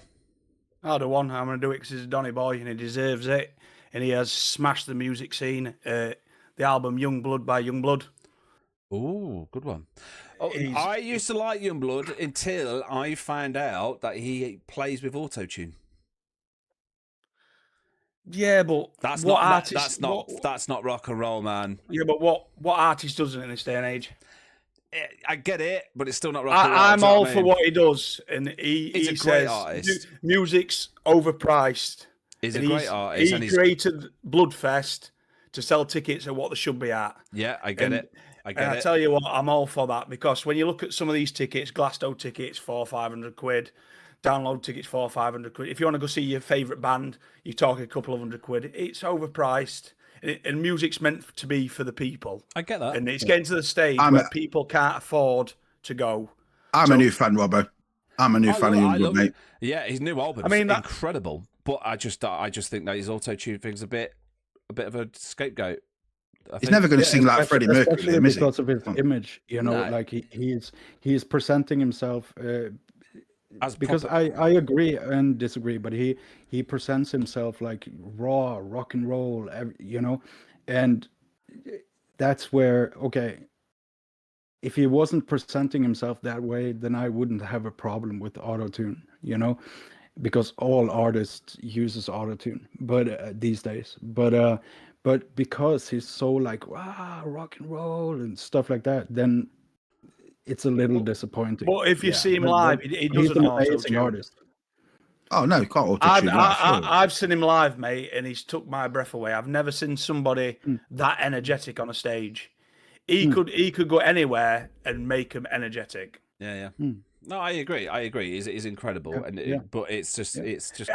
Speaker 2: I'll do one. I'm going to do it because he's a Donny boy and he deserves it. And he has smashed the music scene. The album Young Blood by Young Blood.
Speaker 1: Ooh, good one. I used to like Young Blood until I found out that he plays with autotune.
Speaker 2: Yeah, but
Speaker 1: that's not rock and roll, man.
Speaker 2: Yeah, but what artist doesn't in this day and age?
Speaker 1: I get it, but it's still not rock and roll.
Speaker 2: I'm all for what he does, and he
Speaker 1: says
Speaker 2: great
Speaker 1: artist.
Speaker 2: Music's overpriced.
Speaker 1: He's a great artist.
Speaker 2: He created Bloodfest to sell tickets at what they should be at.
Speaker 1: Yeah, I get it.
Speaker 2: I tell you what, I'm all for that because when you look at some of these tickets, Glasgow tickets, £400-500, download tickets £400-500. If you want to go see your favourite band, you talk a couple of £100. It's overpriced. And music's meant to be for the people.
Speaker 1: I get that.
Speaker 2: And it's getting to the stage where people can't afford to go.
Speaker 3: I'm a new fan, Robbo. I'm a new fan of Youngblood, mate.
Speaker 1: Yeah, his new album is incredible. But I just think that his auto-tune thing's a bit of a scapegoat.
Speaker 3: He's never going to sing like Freddie Mercury, is he?
Speaker 4: Because of his image, you know, like he's presenting himself. Because I agree and disagree, but he presents himself like raw rock and roll, you know, and that's where if he wasn't presenting himself that way, then I wouldn't have a problem with auto-tune, you know, because all artists uses auto-tune, but these days, but because he's so like rock and roll and stuff like that, then it's a little disappointing.
Speaker 2: But if you see him live, he does an amazing artist.
Speaker 3: Oh no, he can't auto-tune.
Speaker 2: I've seen him live, mate, and he's took my breath away. I've never seen somebody that energetic on a stage. He could go anywhere and make him energetic.
Speaker 1: Yeah. No, I agree. He's incredible, but it's just.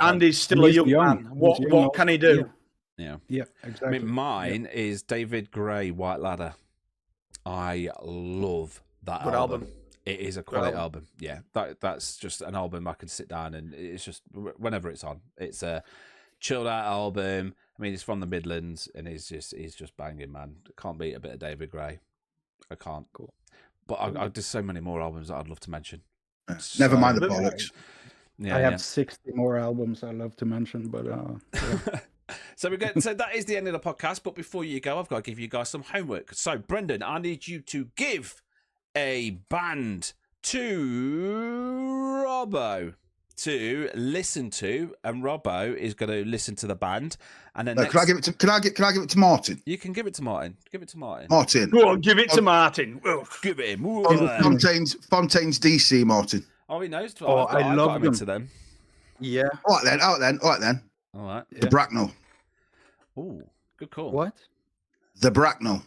Speaker 2: And he's still a young man. What can he do?
Speaker 1: Yeah,
Speaker 4: exactly.
Speaker 1: I mean, mine is David Gray, White Ladder. I love that album. It is a quality album. Yeah, that's just an album I can sit down and it's just whenever it's on. It's a chilled out album. I mean, it's from the Midlands and he's just banging, man. Can't beat a bit of David Gray. I can't.
Speaker 4: Cool.
Speaker 1: But I there's so many more albums that I'd love to mention.
Speaker 3: Never mind the bollocks.
Speaker 1: Yeah,
Speaker 4: I have 60 more albums I love to mention, but yeah.
Speaker 1: So that is the end of the podcast. But before you go, I've got to give you guys some homework. So, Brendan, I need you to give a band to Robbo to listen to, and Robbo is going to listen to the band. And then
Speaker 3: Can I give it to? Can I give it to Martin?
Speaker 1: You can give it to Martin. Give it to Martin.
Speaker 3: Martin,
Speaker 2: Go on, give it to Martin.
Speaker 1: Give it him.
Speaker 3: Fontaine's DC, Martin.
Speaker 1: Oh, he knows.
Speaker 4: Oh, I love them.
Speaker 1: To them.
Speaker 4: Yeah.
Speaker 3: All right then.
Speaker 1: All right.
Speaker 3: The Bracknell.
Speaker 1: Oh, good call.
Speaker 4: What?
Speaker 3: The Bracknell.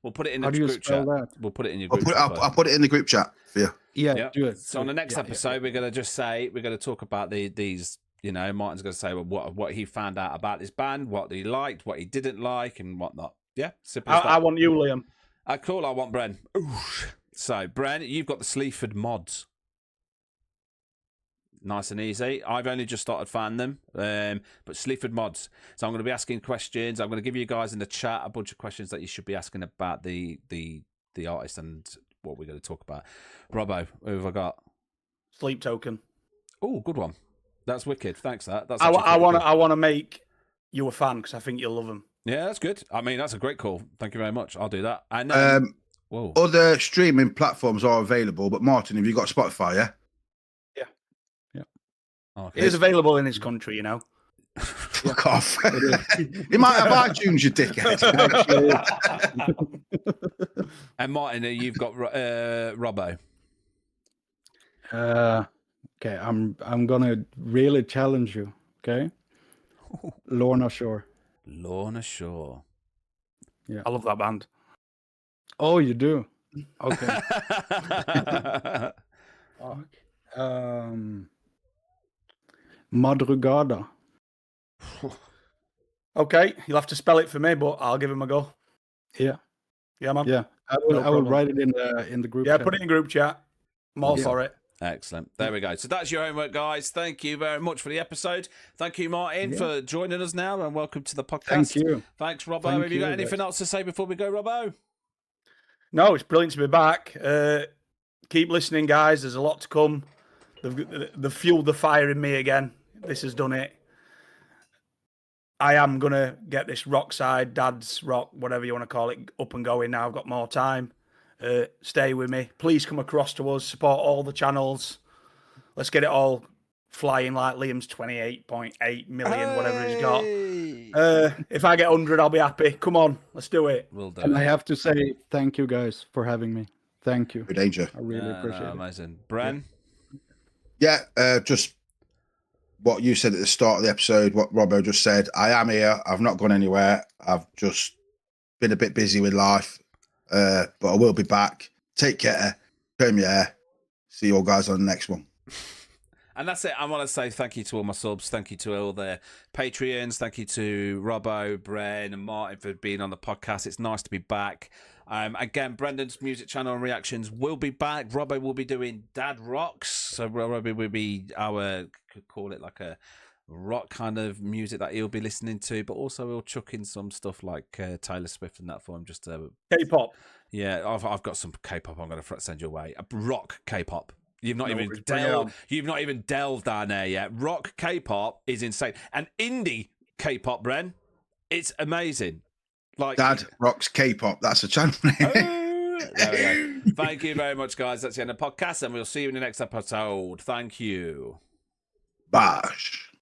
Speaker 1: We'll put it in
Speaker 4: How
Speaker 1: the
Speaker 4: do you
Speaker 1: group
Speaker 4: spell
Speaker 1: chat.
Speaker 4: that?
Speaker 1: We'll put it in your
Speaker 3: I'll
Speaker 1: group
Speaker 3: put,
Speaker 1: chat.
Speaker 3: I'll put it in the group chat for you.
Speaker 4: Yeah, do it.
Speaker 1: So on the next episode, we're going to just say, we're going to talk about these, Martin's going to say what he found out about this band, what he liked, what he didn't like, and whatnot. Yeah, simple as that.
Speaker 2: I want you, Liam.
Speaker 1: Cool, I want Bren. Oof. So, Bren, you've got the Sleaford mods. Nice and easy. I've only just started fanning them, but Sleaford mods. So I'm going to be asking questions. I'm going to give you guys in the chat a bunch of questions that you should be asking about the artist and what we're going to talk about. Robbo, who have I got?
Speaker 2: Sleep Token.
Speaker 1: Oh, good one. That's wicked. Thanks. That's
Speaker 2: I want to make you a fan because I think you'll love them.
Speaker 1: Yeah, that's good. I mean, that's a great call. Thank you very much. I'll do that. And whoa.
Speaker 3: Other streaming platforms are available, but Martin, have you got Spotify? Yeah.
Speaker 1: Okay.
Speaker 2: It is available in this country, you know.
Speaker 3: Fuck off. You might have iTunes, you dickhead.
Speaker 1: And Martin, you've got Robbo.
Speaker 4: Okay, I'm gonna really challenge you. Okay, Lorna Shore.
Speaker 1: Lorna Shore.
Speaker 4: Yeah,
Speaker 2: I love that band.
Speaker 4: Oh, you do? Okay. Madrugada.
Speaker 2: Okay, you'll have to spell it for me, but I'll give him a go.
Speaker 4: Yeah,
Speaker 2: man.
Speaker 4: Yeah, I will write it in the group.
Speaker 2: Yeah,
Speaker 4: chat.
Speaker 2: put it in group chat. I'm all for it.
Speaker 1: Excellent. There we go. So that's your homework, guys. Thank you very much for the episode. Thank you, Martin, for joining us now, and welcome to the podcast.
Speaker 4: Thank you.
Speaker 1: Thanks, Robbo. Have you got anything else to say before we go, Robbo?
Speaker 2: No, it's brilliant to be back. Keep listening, guys. There's a lot to come. They've fueled the fire in me again. This has done it. I am going to get this rock side, dad's rock, whatever you want to call it, up and going now. I've got more time. Stay with me. Please come across to us. Support all the channels. Let's get it all flying like Liam's 28.8 million, whatever he's got. If I get 100, I'll be happy. Come on, let's do it.
Speaker 1: We'll do
Speaker 4: And
Speaker 1: it.
Speaker 4: I have to say thank you guys for having me. Thank you.
Speaker 3: Good danger.
Speaker 4: I really appreciate it.
Speaker 1: Amazing. Bren?
Speaker 3: Yeah, just what you said at the start of the episode, what Robbo just said. I am here. I've not gone anywhere. I've just been a bit busy with life, but I will be back. Take care. Premiere. See you all guys on the next one.
Speaker 1: And that's it. I want to say thank you to all my subs. Thank you to all the Patreons. Thank you to Robbo, Bren, and Martin for being on the podcast. It's nice to be back. Again, Brendan's music channel and reactions will be back. Robbo will be doing Dad Rocks. So Robbo will be could call it like a rock kind of music that he'll be listening to, but also he'll chuck in some stuff like Taylor Swift and that for him. Just
Speaker 2: K-pop.
Speaker 1: Yeah, I've got some K-pop I'm going to send your way. A rock K-pop. You've not even delved down there yet. Rock K-pop is insane. And indie K-pop, Bren, it's amazing. Like
Speaker 3: Dad Rocks K-pop. That's a channel name.
Speaker 1: There we go. Thank you very much, guys. That's the end of the podcast, and we'll see you in the next episode. Thank you.
Speaker 3: Bash.